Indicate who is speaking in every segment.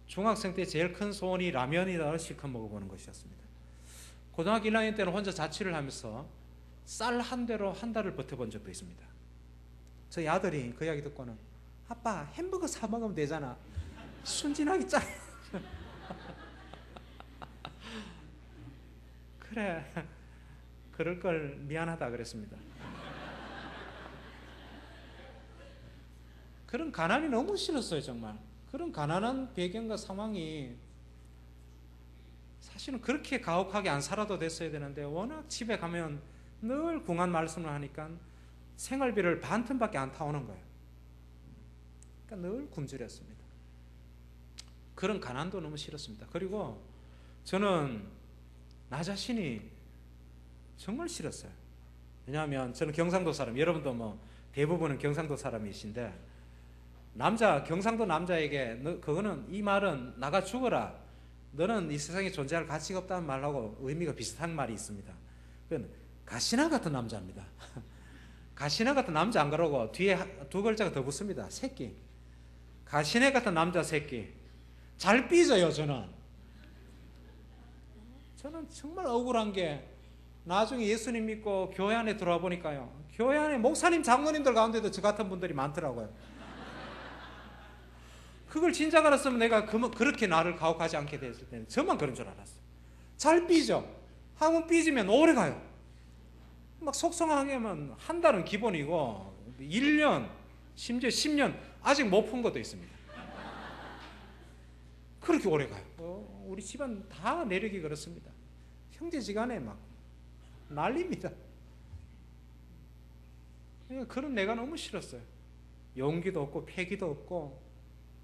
Speaker 1: 중학생 때 제일 큰 소원이 라면이다 실컷 먹어보는 것이었습니다. 고등학교 1학년 때는 혼자 자취를 하면서 쌀 한 대로 한 달을 버텨본 적도 있습니다. 저희 아들이 그 이야기 듣고는 아빠 햄버거 사 먹으면 되잖아. 순진하게 짜. 그래, 그럴 걸 미안하다 그랬습니다. 그런 가난이 너무 싫었어요. 정말 그런 가난한 배경과 상황이 사실은 그렇게 가혹하게 안 살아도 됐어야 되는데 워낙 집에 가면 늘 궁한 말씀을 하니까 생활비를 반 틈밖에 안 타오는 거예요. 그러니까 늘 굶주렸습니다. 그런 가난도 너무 싫었습니다. 그리고 저는 나 자신이 정말 싫었어요. 왜냐하면 저는 경상도 사람, 여러분도 뭐 대부분은 경상도 사람이신데 경상도 남자에게 그거는 이 말은 나가 죽어라. 너는 이 세상에 존재할 가치가 없다는 말하고 의미가 비슷한 말이 있습니다. 그건 가시나 같은 남자입니다. 가시나 같은 남자 안 그러고 뒤에 두 글자가 더 붙습니다. 새끼. 가시네 같은 남자 새끼. 잘 삐져요. 저는 정말 억울한 게 나중에 예수님 믿고 교회 안에 들어와 보니까요, 교회 안에 목사님 장로님들 가운데도 저 같은 분들이 많더라고요. 그걸 진작 알았으면 내가 그렇게 나를 가혹하지 않게 됐을 때는 저만 그런 줄 알았어요. 잘 삐져. 한번 삐지면 오래 가요. 막 속성하게 하면 한 달은 기본이고 1년 심지어 10년 아직 못 푼 것도 있습니다. 그렇게 오래 가요. 우리 집안 다 내력이 그렇습니다. 형제지간에 막 난립니다. 그런 내가 너무 싫었어요. 용기도 없고 패기도 없고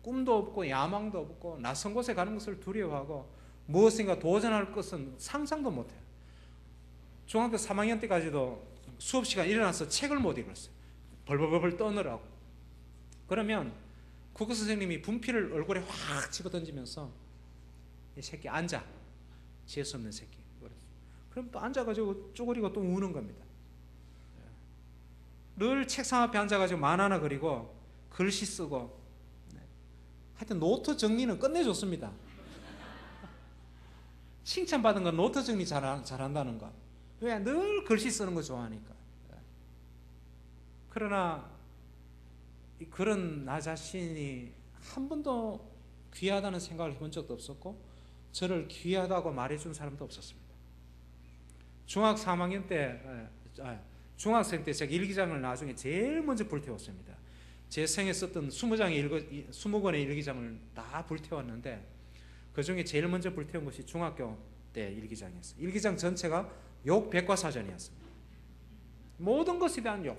Speaker 1: 꿈도 없고 야망도 없고 낯선 곳에 가는 것을 두려워하고 무엇인가 도전할 것은 상상도 못해요. 중학교 3학년 때까지도 수업 시간 일어나서 책을 못 읽었어요. 벌벌벌 떠느라고. 그러면 국어 선생님이 분필을 얼굴에 확 집어던지면서 이 새끼 앉아. 지혜수 없는 새끼. 그럼 또 앉아가지고 쪼그리고 또 우는 겁니다. 늘 책상 앞에 앉아가지고 만화나 그리고 글씨 쓰고 하여튼 노트 정리는 끝내줬습니다. 칭찬받은 건 노트 정리 잘한다는 거. 왜? 늘 글씨 쓰는 거 좋아하니까. 그러나 그런 나 자신이 한 번도 귀하다는 생각을 해본 적도 없었고 저를 귀하다고 말해준 사람도 없었습니다. 중학생 때 제가 일기장을 나중에 제일 먼저 불태웠습니다. 제 생에 썼던 20권의 일기장을 다 불태웠는데 그 중에 제일 먼저 불태운 것이 중학교 때 일기장이었어요. 일기장 전체가 욕 백과사전이었습니다. 모든 것에 대한 욕.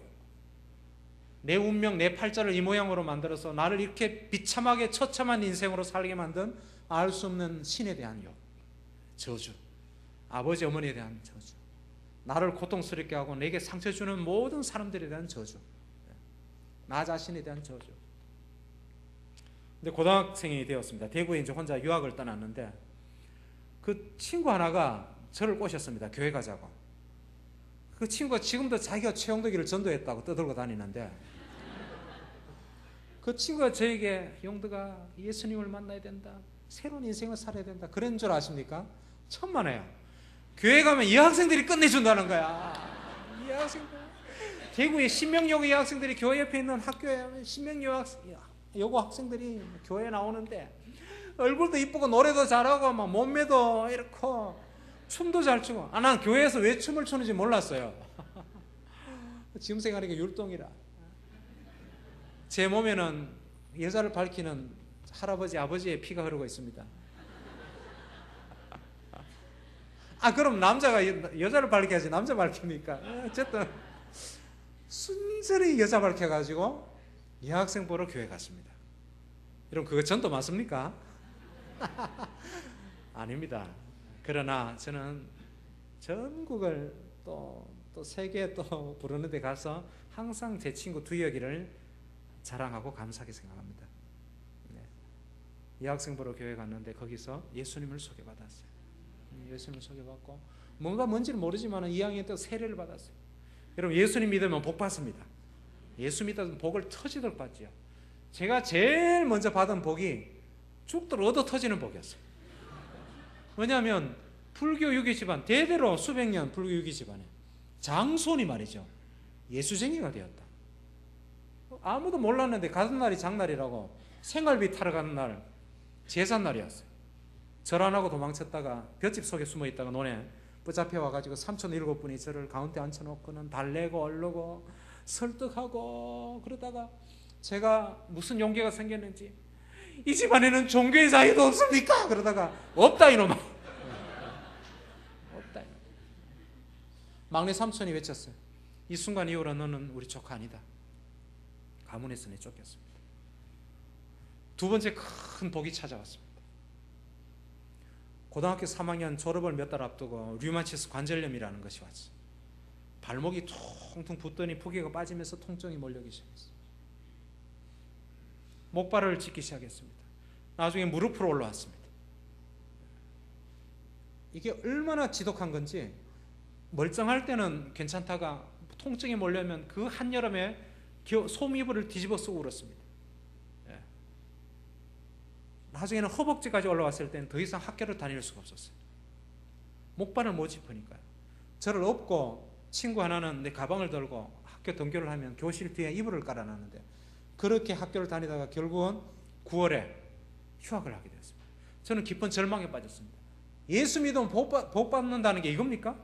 Speaker 1: 내 운명, 내 팔자를 이 모양으로 만들어서 나를 이렇게 비참하게 처참한 인생으로 살게 만든 알 수 없는 신에 대한 욕. 저주. 아버지, 어머니에 대한 저주. 나를 고통스럽게 하고 내게 상처 주는 모든 사람들에 대한 저주. 나 자신에 대한 저주. 근데 고등학생이 되었습니다. 대구에 이제 혼자 유학을 떠났는데 그 친구 하나가 저를 꼬셨습니다. 교회 가자고. 그 친구가 지금도 자기가 최영덕이를 전도했다고 떠들고 다니는데 그 친구가 저에게 영덕아 예수님을 만나야 된다. 새로운 인생을 살아야 된다. 그런 줄 아십니까? 천만에요. 교회 가면 여학생들이 끝내준다는 거야. 여학생들. 대구의 신명여고 여학생들이 교회 옆에 있는 학교에 신명여고 학생들이 교회에 나오는데 얼굴도 이쁘고 노래도 잘하고 막 몸매도 이렇게 춤도 잘 추고. 난 교회에서 왜 춤을 추는지 몰랐어요. 지금 생각하니까 율동이라. 제 몸에는 여자를 밝히는 할아버지 아버지의 피가 흐르고 있습니다. 그럼 남자가 여자를 밝혀야지 남자 밝힙니까? 어쨌든 순전히 여자 밝혀가지고 여학생 보러 교회 갔습니다. 여러분 그거 전도 맞습니까? 아닙니다. 그러나 저는 전국을 또 세계 또 부르는 데 가서 항상 제 친구 두혁이를 자랑하고 감사하게 생각합니다. 여학생 보러 교회 갔는데 거기서 예수님을 소개받았어요. 예수님을 소개받고 뭔지는 모르지만 2학년 때 세례를 받았어요. 여러분 예수님 믿으면 복 받습니다. 예수 믿으면 복을 터지도록 받지요. 제가 제일 먼저 받은 복이 죽들 얻어 터지는 복이었어요. 왜냐하면 불교 유기 집안, 대대로 수백 년 불교 유기 집안에 장손이 말이죠, 예수쟁이가 되었다. 아무도 몰랐는데 가는 날이 장날이라고 생활비 타러 가는 날 제삿날이었어요. 절 안 하고 도망쳤다가 볏짚 속에 숨어 있다가 논에 붙잡혀 와가지고 삼촌 7분이 저를 가운데 앉혀놓고는 달래고 얼르고 설득하고 그러다가 제가 무슨 용기가 생겼는지, 이 집안에는 종교의 자유도 없습니까? 그러다가 없다 이놈아. 없다 이놈아. 막내 삼촌이 외쳤어요. 이 순간 이후로 너는 우리 조카 아니다. 가문에서 내쫓겼습니다. 두 번째 큰 복이 찾아왔습니다. 고등학교 3학년 졸업을 몇 달 앞두고 류마티스 관절염이라는 것이 왔어요. 발목이 퉁퉁 붓더니 부기가 빠지면서 통증이 몰려오기 시작했어요. 목발을 짚기 시작했습니다. 나중에 무릎으로 올라왔습니다. 이게 얼마나 지독한 건지, 멀쩡할 때는 괜찮다가 통증이 몰려오면 그 한여름에 솜이불을 뒤집어 쓰고 울었습니다. 나중에는 허벅지까지 올라왔을 때는 더 이상 학교를 다닐 수가 없었어요. 목발을 못 짚으니까요. 저를 업고 친구 하나는 내 가방을 들고 학교 등교를 하면 교실 뒤에 이불을 깔아놨는데, 그렇게 학교를 다니다가 결국은 9월에 휴학을 하게 되었습니다. 저는 깊은 절망에 빠졌습니다. 예수 믿으면 복 받는다는 게 이겁니까?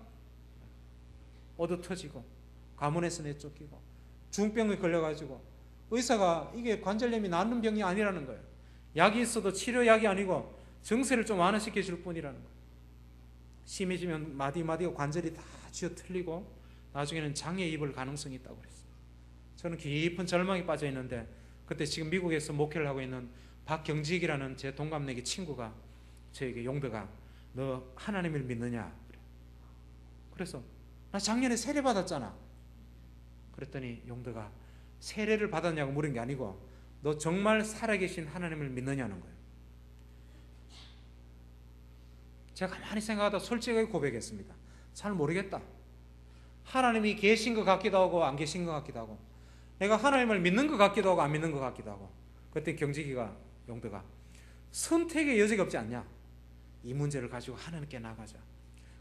Speaker 1: 얻어 터지고 가문에서 내쫓기고 중병에 걸려가지고 의사가 이게 관절염이 낫는 병이 아니라는 거예요. 약이 있어도 치료약이 아니고 증세를 좀 완화시켜 줄 뿐이라는 거예요. 심해지면 마디마디가 관절이 다 쥐어 틀리고 나중에는 장애에 입을 가능성이 있다고 그랬어요. 저는 깊은 절망에 빠져 있는데, 그때 지금 미국에서 목회를 하고 있는 박경직이라는 제 동갑내기 친구가 저에게, 용덕아, 너 하나님을 믿느냐? 그래서 나 작년에 세례 받았잖아. 그랬더니 용덕아, 세례를 받았냐고 물은 게 아니고 너 정말 살아계신 하나님을 믿느냐는 거예요. 제가 가만히 생각하다 솔직하게 고백했습니다. 잘 모르겠다. 하나님이 계신 것 같기도 하고 안 계신 것 같기도 하고, 내가 하나님을 믿는 것 같기도 하고 안 믿는 것 같기도 하고. 그때 경직이가, 용덕아, 선택의 여지가 없지 않냐? 이 문제를 가지고 하나님께 나가자.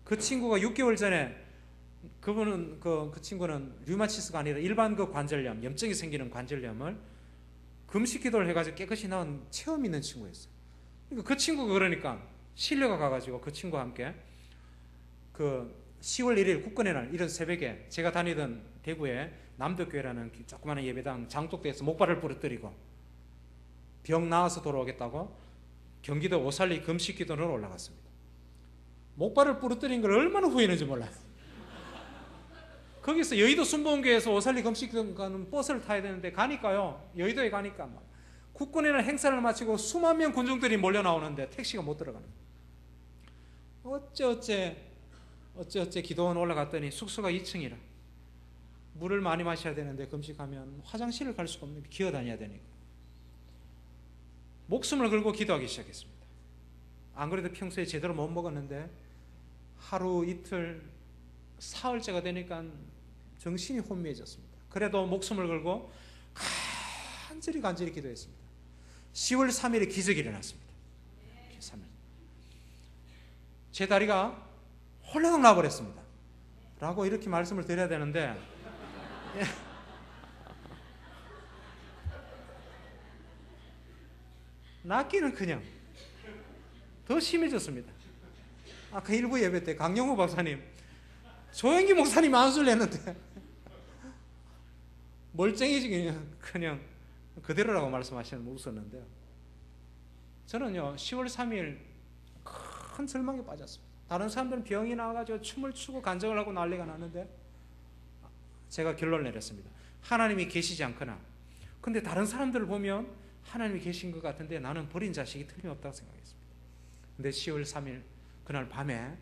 Speaker 1: 그 친구가 6개월 전에, 그분은 그 친구는 류마티스가 아니라 일반 그 관절염, 염증이 생기는 관절염을 금식 기도를 해가지고 깨끗이 나은 체험 있는 친구였어요. 그러니까 그 친구가 그러니까 실려가 가가지고 그 친구와 함께 그 10월 1일 국군의 날 이른 새벽에 제가 다니던 대구의 남덕교회라는 조그마한 예배당 장독대에서 목발을 부러뜨리고 병 나아서 돌아오겠다고 경기도 오살리 금식 기도를 올라갔습니다. 목발을 부러뜨린 걸 얼마나 후회했는지 몰라요. 거기서 여의도 순복음교회에서 오살리 금식 기도 가는 버스를 타야 되는데 가니까요, 여의도에 가니까 막 국군의 날 행사를 마치고 수만 명 군중들이 몰려 나오는데 택시가 못 들어가는 거예요. 어째 기도원 올라갔더니 숙소가 2층이라 물을 많이 마셔야 되는데 금식하면 화장실을 갈 수가 없는, 기어다녀야 되니까 목숨을 걸고 기도하기 시작했습니다. 안 그래도 평소에 제대로 못 먹었는데 하루 이틀 사흘째가 되니까 정신이 혼미해졌습니다. 그래도 목숨을 걸고 간절히 기도했습니다. 10월 3일에 기적이 일어났습니다. 3일. 제 다리가 홀라당 나버렸습니다. 라고 이렇게 말씀을 드려야 되는데, 낫기는 그냥 더 심해졌습니다. 아까 일부 예배 때 강영호 박사님, 조영기 목사님 안수를 했는데 멀쩡해지기 그냥 그대로라고 말씀하시는 웃었는데요. 저는요 10월 3일 큰 절망에 빠졌습니다. 다른 사람들은 병이 나와가지고 춤을 추고 간증을 하고 난리가 났는데 제가 결론을 내렸습니다. 하나님이 계시지 않거나, 근데 다른 사람들을 보면 하나님이 계신 것 같은데 나는 버린 자식이 틀림없다고 생각했습니다. 근데 10월 3일 그날 밤에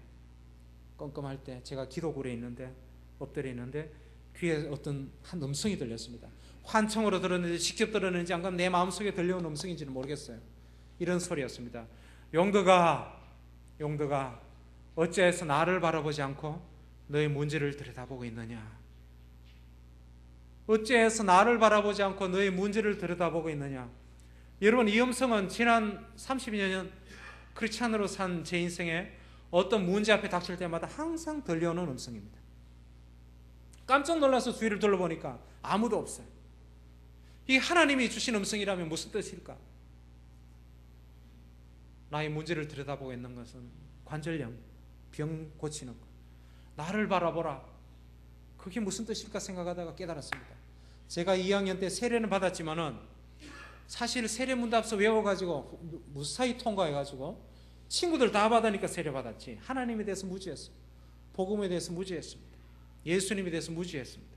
Speaker 1: 껌껌할 때 제가 기도굴에 있는데, 엎드려 있는데 귀에 어떤 한 음성이 들렸습니다. 환청으로 들었는지 직접 들었는지 안 그러면 내 마음속에 들려온 음성인지는 모르겠어요. 이런 소리였습니다. 용덕아, 어찌해서 나를 바라보지 않고 너의 문제를 들여다보고 있느냐? 어찌해서 나를 바라보지 않고 너의 문제를 들여다보고 있느냐? 여러분, 이 음성은 지난 30여 년 크리스찬으로 산 제 인생에 어떤 문제 앞에 닥칠 때마다 항상 들려오는 음성입니다. 깜짝 놀라서 주위를 둘러보니까 아무도 없어요. 이 하나님이 주신 음성이라면 무슨 뜻일까? 나의 문제를 들여다보고 있는 것은 관절염, 병 고치는 것. 나를 바라보라. 그게 무슨 뜻일까 생각하다가 깨달았습니다. 제가 2학년 때 세례는 받았지만은 사실 세례 문답서 외워가지고 무사히 통과해가지고 친구들 다 받으니까 세례 받았지, 하나님에 대해서 무지했어요. 복음에 대해서 무지했습니다. 예수님에 대해서 무지했습니다.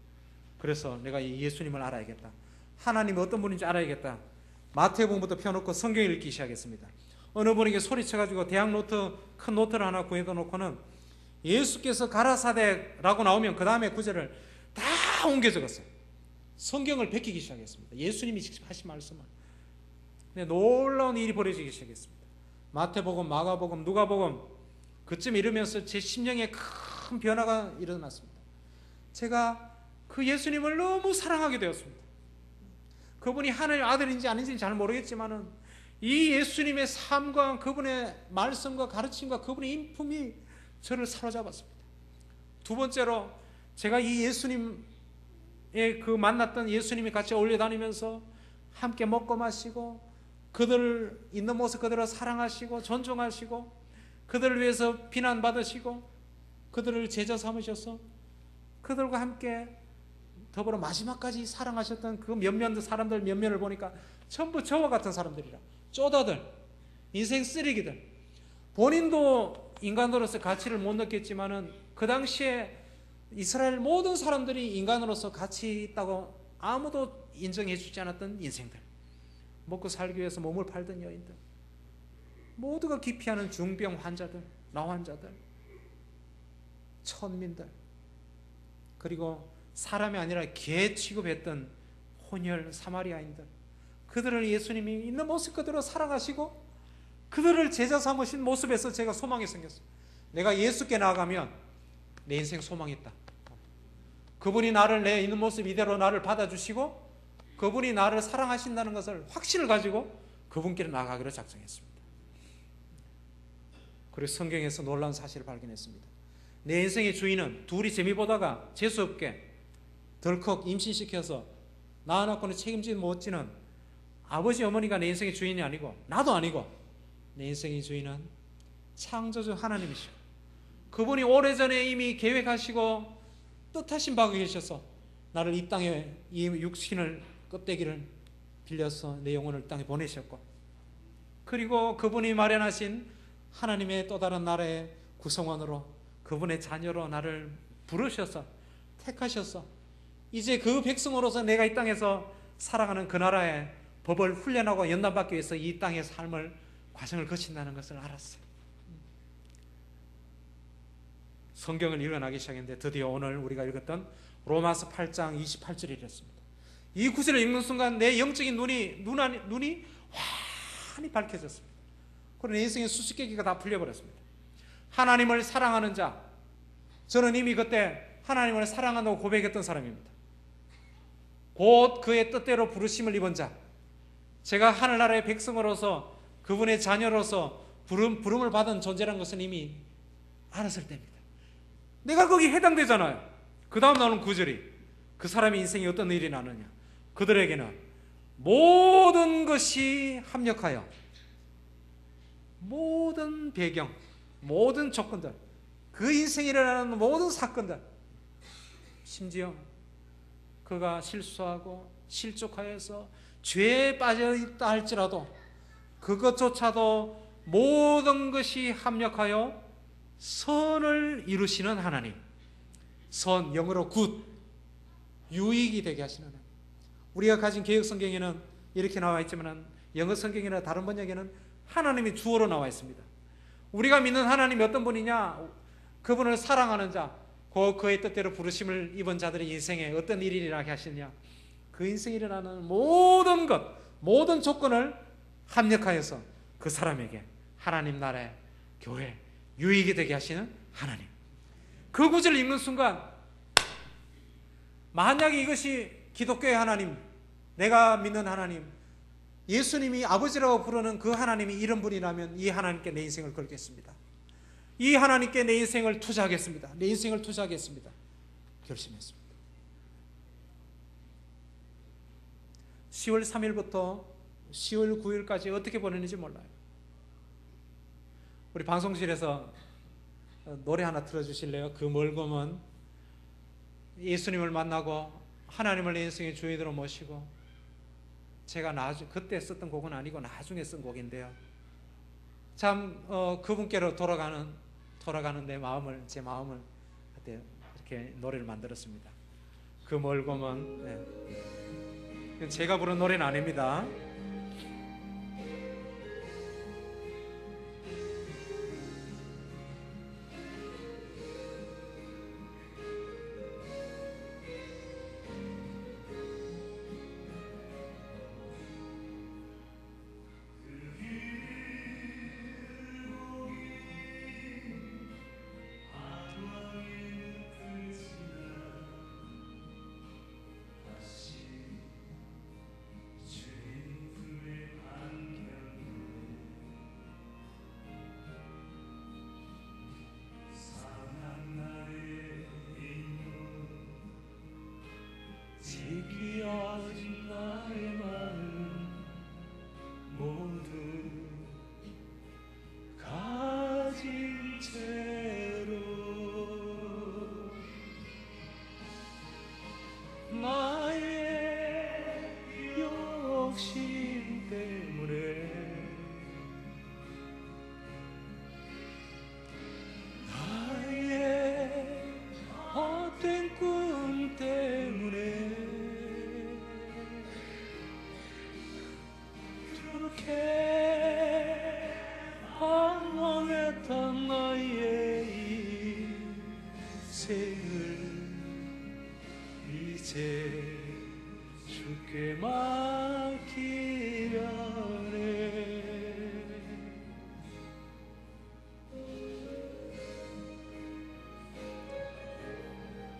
Speaker 1: 그래서 내가 예수님을 알아야겠다, 하나님이 어떤 분인지 알아야겠다. 마태복음부터 펴놓고 성경 읽기 시작했습니다. 어느 분에게 소리쳐가지고 대학 노트, 큰 노트를 하나 구해다 놓고는 예수께서 가라사대라고 나오면 그 다음에 구절을 다 옮겨 적었어요. 성경을 베끼기 시작했습니다. 예수님이 직접 하신 말씀을. 근데 놀라운 일이 벌어지기 시작했습니다. 마태복음, 마가복음, 누가복음, 그쯤 이르면서 제 심령에 큰 변화가 일어났습니다. 제가 그 예수님을 너무 사랑하게 되었습니다. 그분이 하나님의 아들인지 아닌지는 잘 모르겠지만은 이 예수님의 삶과 그분의 말씀과 가르침과 그분의 인품이 저를 사로잡았습니다. 두 번째로, 제가 이 예수님의 그 만났던 예수님이 같이 어울려 다니면서 함께 먹고 마시고 그들 있는 모습 그대로 사랑하시고 존중하시고 그들을 위해서 비난받으시고 그들을 제자 삼으셔서 그들과 함께 더불어 마지막까지 사랑하셨던 그 몇몇 사람들 몇몇을 보니까 전부 저와 같은 사람들이라. 쪼다들, 인생 쓰레기들. 본인도 인간으로서 가치를 못 느꼈지만은 그 당시에 이스라엘 모든 사람들이 인간으로서 가치 있다고 아무도 인정해 주지 않았던 인생들, 먹고 살기 위해서 몸을 팔던 여인들, 모두가 기피하는 중병 환자들, 나환자들, 천민들, 그리고 사람이 아니라 개 취급했던 혼혈 사마리아인들, 그들을 예수님이 있는 모습 그대로 사랑하시고 그들을 제자 삼으신 모습에서 제가 소망이 생겼어요. 내가 예수께 나아가면 내 인생 소망이 있다. 그분이 나를 내 있는 모습 이대로 나를 받아주시고 그분이 나를 사랑하신다는 것을 확신을 가지고 그분께 나아가기로 작정했습니다. 그리고 성경에서 놀라운 사실을 발견했습니다. 내 인생의 주인은 둘이 재미 보다가 재수없게 덜컥 임신시켜서 낳아놓고는 책임질 못지는 아버지 어머니가 내 인생의 주인이 아니고 나도 아니고 내 인생의 주인은 창조주 하나님이시고 그분이 오래전에 이미 계획하시고 뜻하신 바가 계셔서 나를 이 땅에 이 육신을 껍데기를 빌려서 내 영혼을 땅에 보내셨고 그리고 그분이 마련하신 하나님의 또 다른 나라의 구성원으로 그분의 자녀로 나를 부르셔서 택하셔서 이제 그 백성으로서 내가 이 땅에서 살아가는 그 나라의 법을 훈련하고 연단받기 위해서 이 땅의 삶을 과정을 거친다는 것을 알았어요. 성경을 읽어나기 시작했는데 드디어 오늘 우리가 읽었던 로마서 8장 28절이 이랬습니다. 이 구절을 읽는 순간 내 영적인 눈이 환히 밝혀졌습니다. 그리고 내 인생의 수수께끼가 다 풀려버렸습니다. 하나님을 사랑하는 자, 저는 이미 그때 하나님을 사랑한다고 고백했던 사람입니다. 곧 그의 뜻대로 부르심을 입은 자, 제가 하늘나라의 백성으로서 그분의 자녀로서 부름을 받은 존재라는 것은 이미 알았을 때입니다. 내가 거기에 해당되잖아요. 그 다음 나오는 구절이 그 사람의 인생에 어떤 일이 나느냐, 그들에게는 모든 것이 합력하여 모든 배경, 모든 조건들, 그 인생에 일어나는 모든 사건들, 심지어 그가 실수하고 실족하여서 죄에 빠져있다 할지라도 그것조차도 모든 것이 합력하여 선을 이루시는 하나님, 선, 영어로 굿, 유익이 되게 하시는 하나님. 우리가 가진 개역 성경에는 이렇게 나와 있지만 영어 성경이나 다른 번역에는 하나님이 주어로 나와 있습니다. 우리가 믿는 하나님이 어떤 분이냐, 그분을 사랑하는 자, 그의 뜻대로 부르심을 입은 자들의 인생에 어떤 일이 일어나게 하시느냐, 그 인생에 일어나는 모든 것, 모든 조건을 합력하여서 그 사람에게 하나님 나라의 교회, 유익이 되게 하시는 하나님. 그 구절을 읽는 순간 만약에 이것이 기독교의 하나님, 내가 믿는 하나님, 예수님이 아버지라고 부르는 그 하나님이 이런 분이라면 이 하나님께 내 인생을 걸겠습니다. 이 하나님께 내 인생을 투자하겠습니다. 내 인생을 투자하겠습니다. 결심했습니다. 10월 3일부터 10월 9일까지 어떻게 보냈는지 몰라요. 우리 방송실에서 노래 하나 틀어주실래요? 그 멀금은 예수님을 만나고 하나님을 내 인생의 주인으로 모시고, 제가 그때 썼던 곡은 아니고 나중에 쓴 곡인데요. 참 그분께로 돌아가는 제 마음을 그때 이렇게 노래를 만들었습니다. 그 멀금은, 네. 제가 부른 노래는 아닙니다.
Speaker 2: 지키어진 나의 마음 모두 가진 채로 나의 욕심 때문에 나의 헛된 꿈 때문에 그렇게 방황했던 나의 인생을 이제 주께 맡기려네.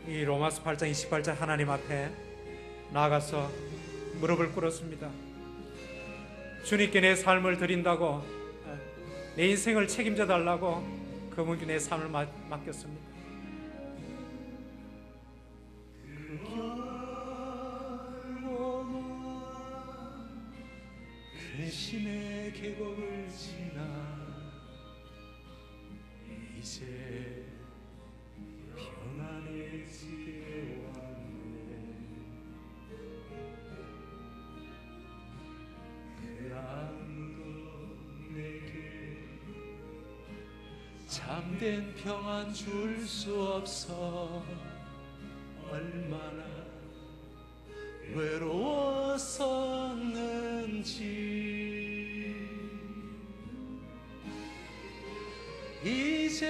Speaker 1: 이 로마서 8장 28절 하나님 앞에 나아가서 무릎을 꿇었습니다. 주님께 내 삶을 드린다고, 내 인생을 책임져 달라고 그분께 내 삶을 맡겼습니다.
Speaker 2: 근심의 계곡을 지나 이제 평안의 집에 왔네. 그 아무도 내게 참된 평안 줄 수 없어 얼마나 외로웠었는지. 이제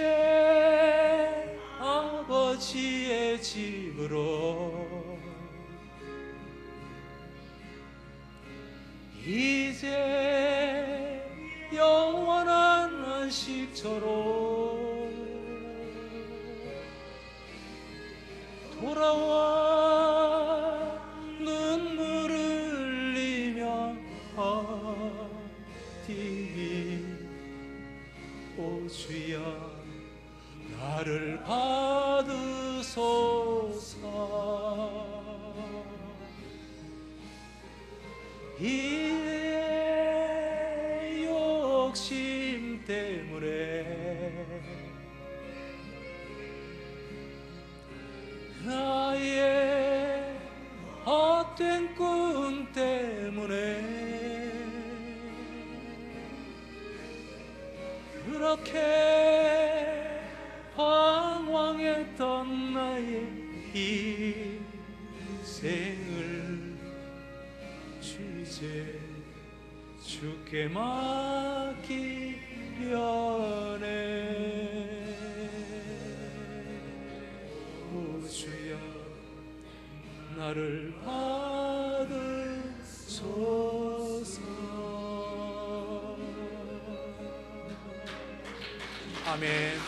Speaker 2: 아버지의 집으로, 이제 영원한 안식처로 돌아와 눈물을 흘리며 어디니 오 주여 나를 받으소서. 이 욕심 때문에 나의 헛된 꿈 때문에 그렇게 방황했던 나의 인생을 이제 주께 맡기려네. 오 주여 나를 받으소서.
Speaker 1: 아멘.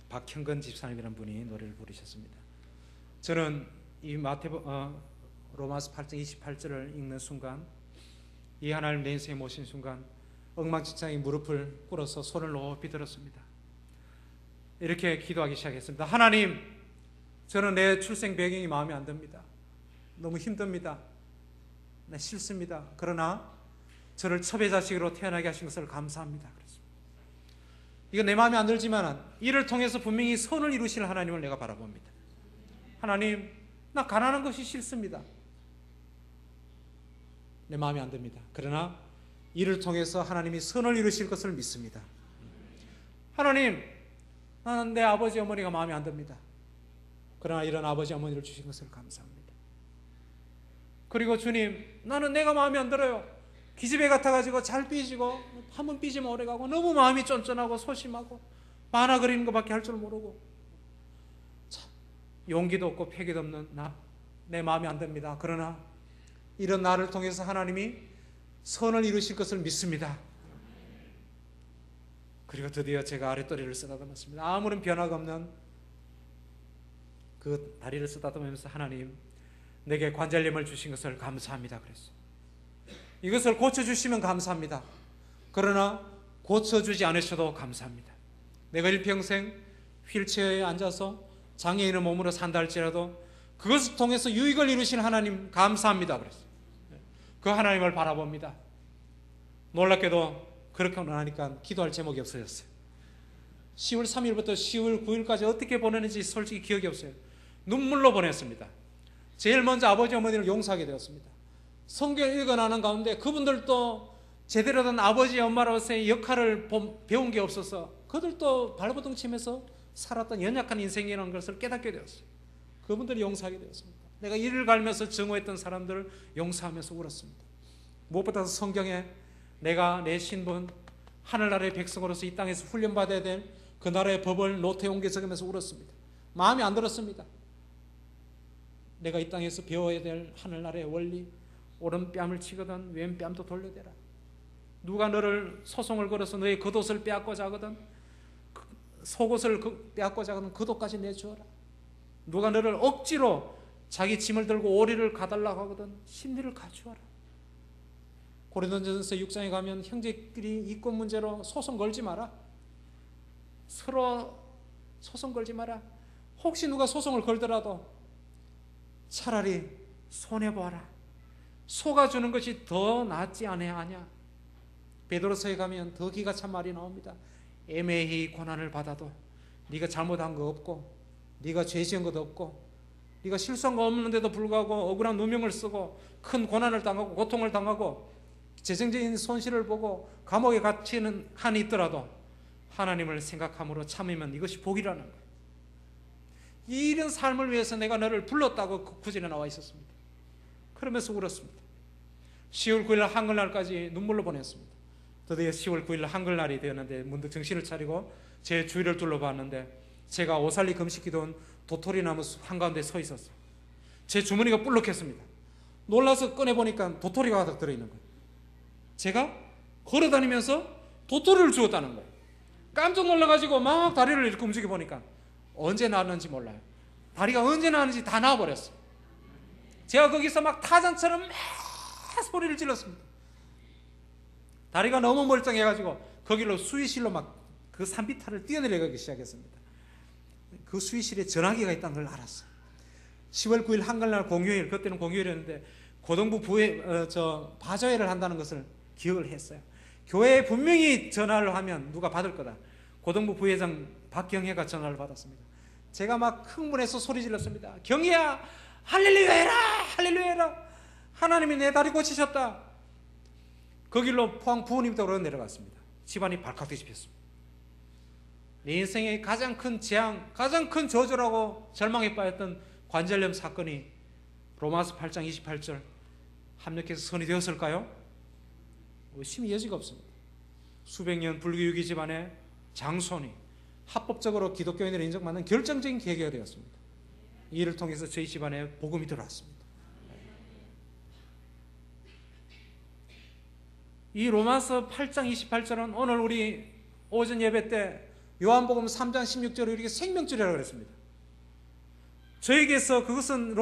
Speaker 1: 박형건 집사님이라는 분이 노래를 부르셨습니다. 저는 이 로마서 8장 28절을 읽는 순간, 이 하나님 내 인생에 모신 순간 엉망진창이 무릎을 꿇어서 손을 높이 들었습니다. 이렇게 기도하기 시작했습니다. 하나님, 저는 내 출생 배경이 마음에 안 듭니다. 너무 힘듭니다. 네, 싫습니다. 그러나 저를 첩의 자식으로 태어나게 하신 것을 감사합니다. 그랬습니다. 이거 내 마음에 안 들지만 이를 통해서 분명히 선을 이루실 하나님을 내가 바라봅니다. 하나님, 나 가난한 것이 싫습니다. 내 마음에 안 듭니다. 그러나 이를 통해서 하나님이 선을 이루실 것을 믿습니다. 하나님, 나는 내 아버지 어머니가 마음에 안 듭니다. 그러나 이런 아버지 어머니를 주신 것을 감사합니다. 그리고 주님, 나는 내가 마음에 안 들어요. 기집애 같아가지고 잘 삐지고 한번 삐지면 오래가고 너무 마음이 쫀쫀하고 소심하고 만화 그리는 것밖에 할 줄 모르고 참, 용기도 없고 패기도 없는 내 마음에 안 듭니다. 그러나 이런 나를 통해서 하나님이 선을 이루실 것을 믿습니다. 그리고 드디어 제가 아랫도리를 쓰다듬었습니다. 아무런 변화가 없는 그 다리를 쓰다듬으면서 하나님, 내게 관절염을 주신 것을 감사합니다. 그랬어요. 이것을 고쳐주시면 감사합니다. 그러나 고쳐주지 않으셔도 감사합니다. 내가 일평생 휠체어에 앉아서 장애인의 몸으로 산다 할지라도 그것을 통해서 유익을 이루신 하나님 감사합니다. 그랬어요. 그 하나님을 바라봅니다. 놀랍게도 그렇게 하니까 기도할 제목이 없어졌어요. 10월 3일부터 10월 9일까지 어떻게 보냈는지 솔직히 기억이 없어요. 눈물로 보냈습니다. 제일 먼저 아버지 어머니를 용서하게 되었습니다. 성경을 읽어나는 가운데 그분들도 제대로 된 아버지 엄마로서의 역할을 배운 게 없어서 그들도 발버둥 치면서 살았던 연약한 인생이라는 것을 깨닫게 되었어요. 그분들이 용서하게 되었습니다. 내가 이를 갈면서 증오했던 사람들을 용서하면서 울었습니다. 무엇보다 성경에 내가 내 신분, 하늘나라의 백성으로서 이 땅에서 훈련받아야 될 그 나라의 법을 노트에 옮겨 적으면서 울었습니다. 마음에 안 들었습니다. 내가 이 땅에서 배워야 될 하늘나라의 원리, 오른뺨을 치거든 왼뺨도 돌려대라. 누가 너를 소송을 걸어서 너의 겉옷을 빼앗고자 하거든 속옷을 빼앗고자 하거든 겉옷까지 내주어라. 누가 너를 억지로 자기 짐을 들고 오리를 가달라고 하거든 심리를 가져와라. 고린도전서 6장에 가면 형제끼리 이권 문제로 소송 걸지 마라. 서로 소송 걸지 마라. 혹시 누가 소송을 걸더라도 차라리 손해보아라. 속아주는 것이 더 낫지 않냐. 베드로서에 가면 더 기가 찬 말이 나옵니다. 애매히 고난을 받아도 네가 잘못한 거 없고 네가 죄 지은 것도 없고 네가 실수한 거 없는데도 불구하고 억울한 누명을 쓰고 큰 고난을 당하고 고통을 당하고 재정적인 손실을 보고 감옥에 갇히는 한이 있더라도 하나님을 생각함으로 참으면 이것이 복이라는 거예요. 이런 삶을 위해서 내가 너를 불렀다고 구절에 나와 있었습니다. 그러면서 울었습니다. 10월 9일 한글날까지 눈물로 보냈습니다. 드디어 10월 9일 한글날이 되었는데 문득 정신을 차리고 제 주위를 둘러봤는데 제가 오살리 금식기도원 도토리나무 한가운데 서 있었어요. 제 주머니가 불룩했습니다. 놀라서 꺼내보니까 도토리가 가득 들어있는 거예요. 제가 걸어다니면서 도토리를 주웠다는 거예요. 깜짝 놀라가지고 막 다리를 이렇게 움직여보니까 언제 나왔는지 몰라요. 다리가 언제 나왔는지 다 나와버렸어요. 제가 거기서 막 타잔처럼 막 소리를 질렀습니다. 다리가 너무 멀쩡해가지고 거기로 수의실로 막 그 산비탈을 뛰어내려가기 시작했습니다. 그 수의실에 전화기가 있다는 걸 알았어요. 10월 9일 한글날 공휴일, 그때는 공휴일이었는데 고등부 바조회를 한다는 것을 기억을 했어요. 교회에 분명히 전화를 하면 누가 받을 거다. 고등부 부회장 박경혜가 전화를 받았습니다. 제가 막 흥분해서 소리 질렀습니다. 경혜야, 할렐루야 해라! 할렐루야 해라! 하나님이 내 다리 고치셨다. 그 길로 포항 부모님 댁으로 내려갔습니다. 집안이 발칵 뒤집혔습니다. 내 인생의 가장 큰 재앙, 가장 큰 저주라고 절망에 빠졌던 관절염 사건이 로마서 8장 28절 합력해서 선이 되었을까요? 의심의 여지가 없습니다. 수백 년 불교유기 집안의 장손이 합법적으로 기독교인으로 인정받는 결정적인 계기가 되었습니다. 이 일을 통해서 저희 집안에 복음이 들어왔습니다. 이 로마서 8장 28절은 오늘 우리 오전 예배 때 요한복음 3장 16절을 이렇게 생명줄이라고 그랬습니다. 저에게서 그것은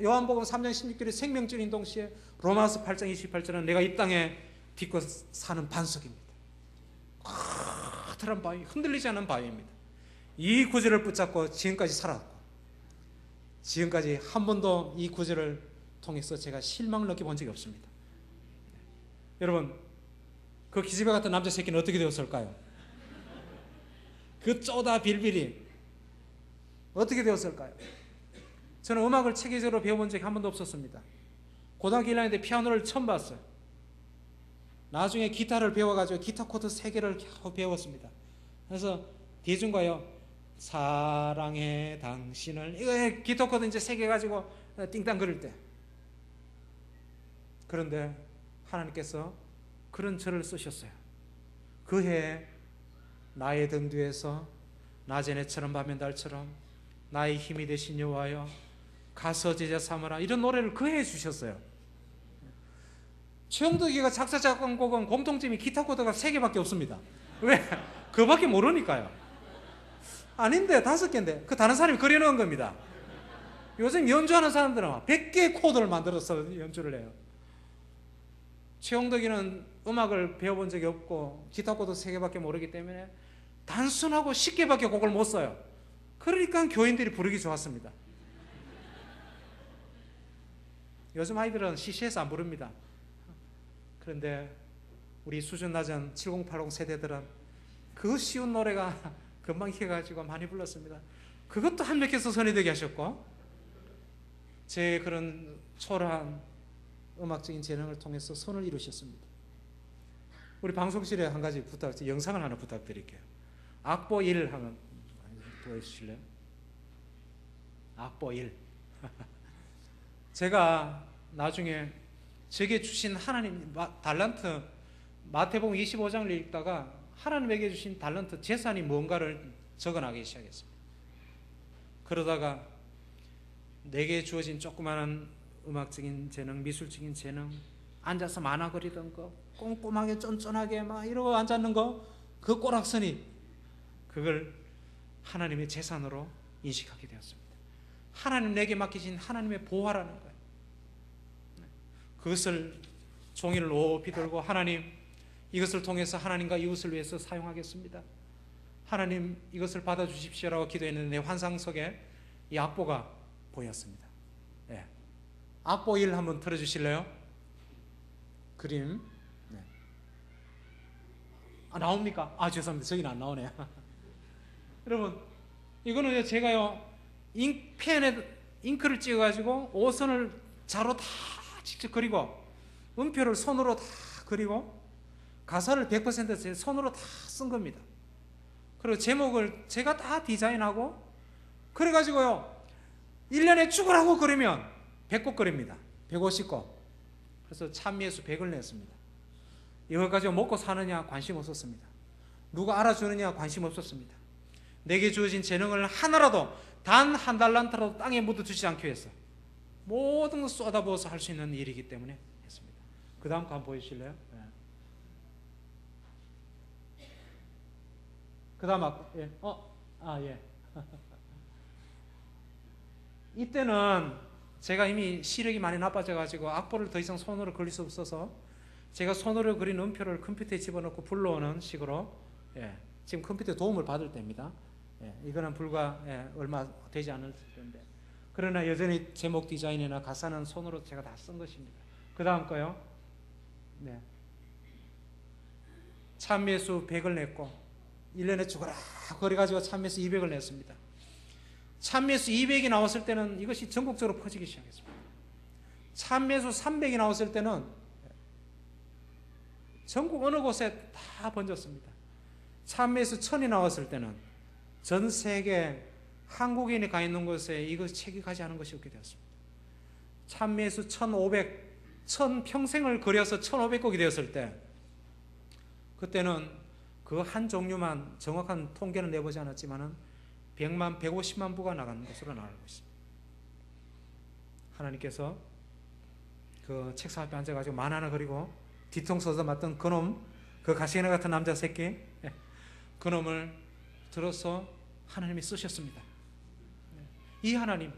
Speaker 1: 요한복음 3장 16절의 생명줄인 동시에 로마서 8장 28절은 내가 이 땅에 딛고 사는 반석입니다. 커다란 바위, 흔들리지 않는 바위입니다. 이 구절을 붙잡고 지금까지 살았고, 지금까지 한 번도 이 구절을 통해서 제가 실망을 느껴본 적이 없습니다. 여러분, 그 기집애 같은 남자 새끼는 어떻게 되었을까요? 그 쪼다 빌빌이 어떻게 되었을까요? 저는 음악을 체계적으로 배워본 적이 한 번도 없었습니다. 고등학교 1학년 때 피아노를 처음 봤어요. 나중에 기타를 배워가지고 기타 코드 3개를 배웠습니다. 그래서 대중가요, 사랑해 당신을, 이거 기타 코드 이제 3개 가지고 띵땅 그릴 때. 그런데 하나님께서 그런 저를 쓰셨어요. 그 해에 나의 등 뒤에서 낮에 내처럼 밤에 달처럼 나의 힘이 되신 여호와여 가서 제자 삼으라, 이런 노래를 그 해에 주셨어요. 최영덕이가 작사 작곡은 공통점이 기타 코드가 3개밖에 없습니다. 왜? 그밖에 모르니까요. 아닌데 5개인데 그 다른 사람이 그려놓은 겁니다. 요즘 연주하는 사람들은 100개의 코드를 만들어서 연주를 해요. 최영덕이는 음악을 배워본 적이 없고 기타 코드 3개밖에 모르기 때문에 단순하고 쉽게밖에 곡을 못 써요. 그러니까 교인들이 부르기 좋았습니다. 요즘 아이들은 시시해서 안 부릅니다. 그런데 우리 수준 낮은 7080 세대들은 그 쉬운 노래가 금방 익혀가지고 많이 불렀습니다. 그것도 한명께서 선이 되게 하셨고, 제 그런 초라한 음악적인 재능을 통해서 선을 이루셨습니다. 우리 방송실에 한 가지 영상을 하나 부탁드릴게요. 악보 1 하면 보여주실래요? 악보 1. 제가 나중에 제게 주신 하나님 달란트, 마태복음 25장을 읽다가 하나님에게 주신 달란트, 재산이 뭔가를 적어나가기 시작했습니다. 그러다가 내게 주어진 조그마한 음악적인 재능, 미술적인 재능, 앉아서 만화 그리던 거, 꼼꼼하게 쫀쫀하게 막 이러고 앉았는 거, 그 꼬락서니 그걸 하나님의 재산으로 인식하게 되었습니다. 하나님 내게 맡기신 하나님의 보화라는 거예요. 그것을 종이를 높이 들고, 하나님 이것을 통해서 하나님과 이웃을 위해서 사용하겠습니다. 하나님 이것을 받아주십시오라고 기도했는데 내 환상 속에 이 악보가 보였습니다. 네. 악보 1 한번 틀어주실래요? 그림. 네. 나옵니까? 죄송합니다. 저기는 안 나오네요. 여러분, 이거는 제가요, 펜에 잉크를 찍어가지고 5선을 자로 다 직접 그리고 음표를 손으로 다 그리고 가사를 100% 제 손으로 다 쓴 겁니다. 그리고 제목을 제가 다 디자인하고, 그래가지고요 1년에 죽으라고 그리면 100곡 그립니다. 150곡. 그래서 찬미예수 100을 냈습니다. 이걸 가지고 먹고 사느냐 관심 없었습니다. 누가 알아주느냐 관심 없었습니다. 내게 주어진 재능을 하나라도, 단 한 달란트라도 땅에 묻어두지 않기 위해서 모든 걸 쏟아부어서 할 수 있는 일이기 때문에 했습니다. 그 다음 거 한번 보여주실래요? 네. 그 다음 예. 예. 이때는 제가 이미 시력이 많이 나빠져가지고 악보를 더 이상 손으로 그릴 수 없어서 제가 손으로 그린 음표를 컴퓨터에 집어넣고 불러오는 식으로, 지금 컴퓨터 도움을 받을 때입니다. 이거는 불과 얼마 되지 않을 텐데, 그러나 여전히 제목 디자인이나 가사는 손으로 제가 다 쓴 것입니다. 그 다음 거요. 찬미예수 100을 냈고 1년에 죽어라 그래가지고 찬미예수 200을 냈습니다. 찬미예수 200이 나왔을 때는 이것이 전국적으로 퍼지기 시작했습니다. 찬미예수 300이 나왔을 때는 전국 어느 곳에 다 번졌습니다. 찬미예수 1000이 나왔을 때는 전 세계 한국인이 가 있는 곳에 이것 책이 가지 않은 것이 없게 되었습니다. 찬미예수 1500, 1000 평생을 그려서 1500곡이 되었을 때, 그때는 그 한 종류만 정확한 통계는 내보지 않았지만은 100만, 150만 부가 나가는 것으로 알고 있습니다. 하나님께서 그 책상 앞에 앉아가지고 만화나 그리고 뒤통수 맞던 그놈, 그 가시나 같은 남자 새끼, 그놈을 들어서 하나님이 쓰셨습니다. 이 하나님,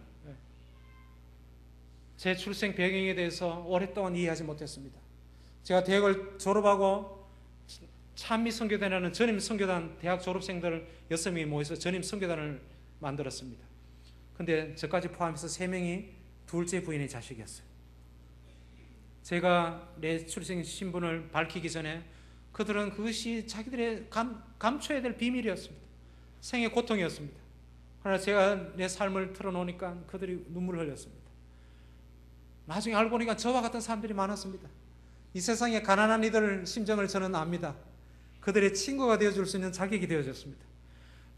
Speaker 1: 제 출생 배경에 대해서 오랫동안 이해하지 못했습니다. 제가 대학을 졸업하고 찬미 선교단이라는 전임 선교단 대학 졸업생들 6명이 모여서 전임 선교단을 만들었습니다. 근데 저까지 포함해서 3명이 둘째 부인의 자식이었어요. 제가 내 출생 신분을 밝히기 전에 그들은 그것이 자기들의 감춰야 될 비밀이었습니다. 생의 고통이었습니다. 그러나 제가 내 삶을 털어놓으니까 그들이 눈물을 흘렸습니다. 나중에 알고 보니까 저와 같은 사람들이 많았습니다. 이 세상의 가난한 이들 심정을 저는 압니다. 그들의 친구가 되어줄 수 있는 자격이 되어졌습니다.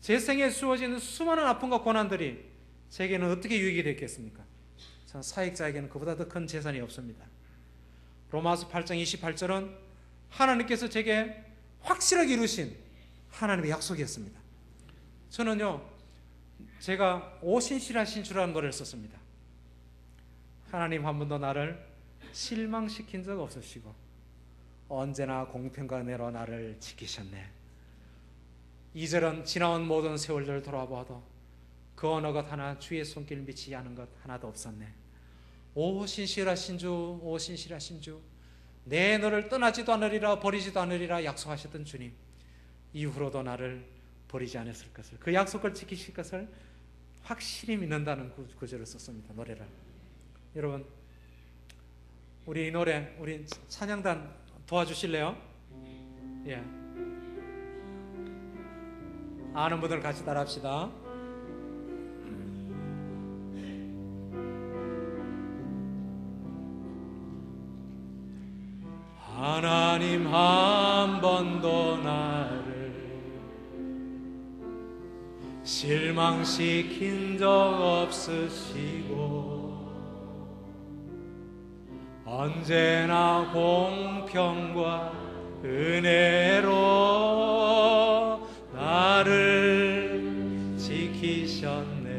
Speaker 1: 제 생에 주어지는 수많은 아픔과 고난들이 제게는 어떻게 유익이 됐겠습니까? 저 사역자에게는 그보다 더 큰 재산이 없습니다. 로마서 8장 28절은 하나님께서 제게 확실하게 이루신 하나님의 약속이었습니다. 저는요, 제가 오신실하신 주라는 노래를 썼습니다. 하나님 한 번도 나를 실망시킨 적 없으시고 언제나 공평과 은혜로 나를 지키셨네. 2절은 지나온 모든 세월들을 돌아봐도 그 어느 것 하나 주의 손길 미치지 않은 것 하나도 없었네. 오 신실하신 주, 오 신실하신 주, 내 너를 떠나지도 않으리라 버리지도 않으리라 약속하셨던 주님, 이후로도 나를 버리지 않았을 것을, 그 약속을 지키실 것을 확실히 믿는다는 구절을 썼습니다. 노래를. 여러분, 우리 이 노래, 우리 찬양단 도와주실래요? 예. 아는 분들 같이 따라합시다. 하나님 한 번도 나를 실망시킨 적 없으시고 언제나 공평과 은혜로 나를 지키셨네.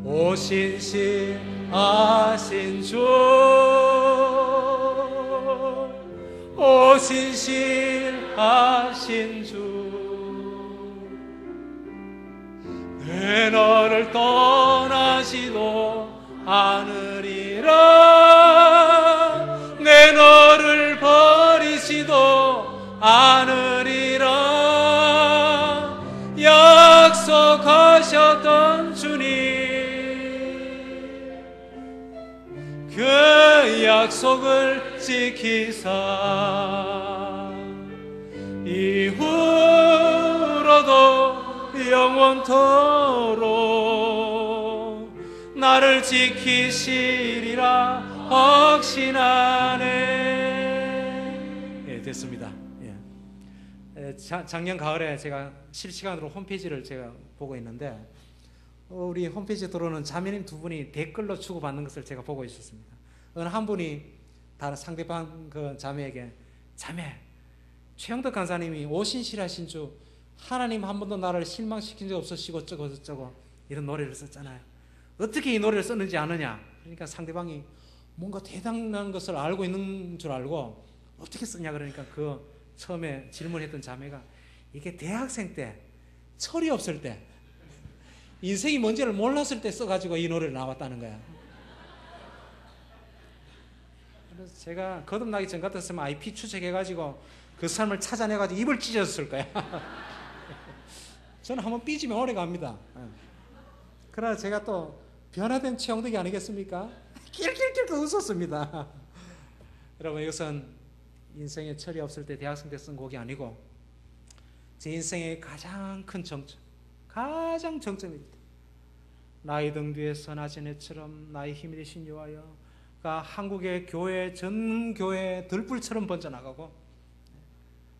Speaker 1: 오 신실하신 주, 오 신실하신 주, 내 너를 떠나지도 않으리라, 내 너를 버리지도 않으리라 약속하셨던 주님, 그 약속을 지키사 이후로도 영원토록 나를 지키시리라 확신하네. 예, 됐습니다. 예. 작년 가을에 제가 실시간으로 홈페이지를 제가 보고 있는데 우리 홈페이지에 들어오는 자매님 두 분이 댓글로 주고받는 것을 제가 보고 있었습니다. 어느 한 분이 다른 상대방 그 자매에게, 자매, 최영덕 간사님이 오신실하신 주, 하나님 한 번도 나를 실망시킨 적 없으시고 어쩌고 저쩌고 이런 노래를 썼잖아요. 어떻게 이 노래를 썼는지 아느냐? 그러니까 상대방이 뭔가 대단한 것을 알고 있는 줄 알고 어떻게 썼냐 그러니까 그 처음에 질문했던 자매가 이게 대학생 때, 철이 없을 때, 인생이 뭔지를 몰랐을 때 써가지고 이 노래를 나왔다는 거야. 그래서 제가 거듭나기 전 같았으면 IP 추적해가지고 그 사람을 찾아내가지고 입을 찢었을 거야. 저는 한번 삐지면 오래 갑니다. 그러나 제가 또 변화된 최영덕이 아니겠습니까? 낄낄낄 웃었습니다. 여러분, 이것은 인생에 철이 없을 때 대학생 때 쓴 곡이 아니고 제 인생의 가장 큰 정점, 가장 정점입니다. 나의 등 뒤에 선하신 해처럼 나의 힘이 되신 여호와여가 한국의 교회, 전 교회 들불처럼 번져나가고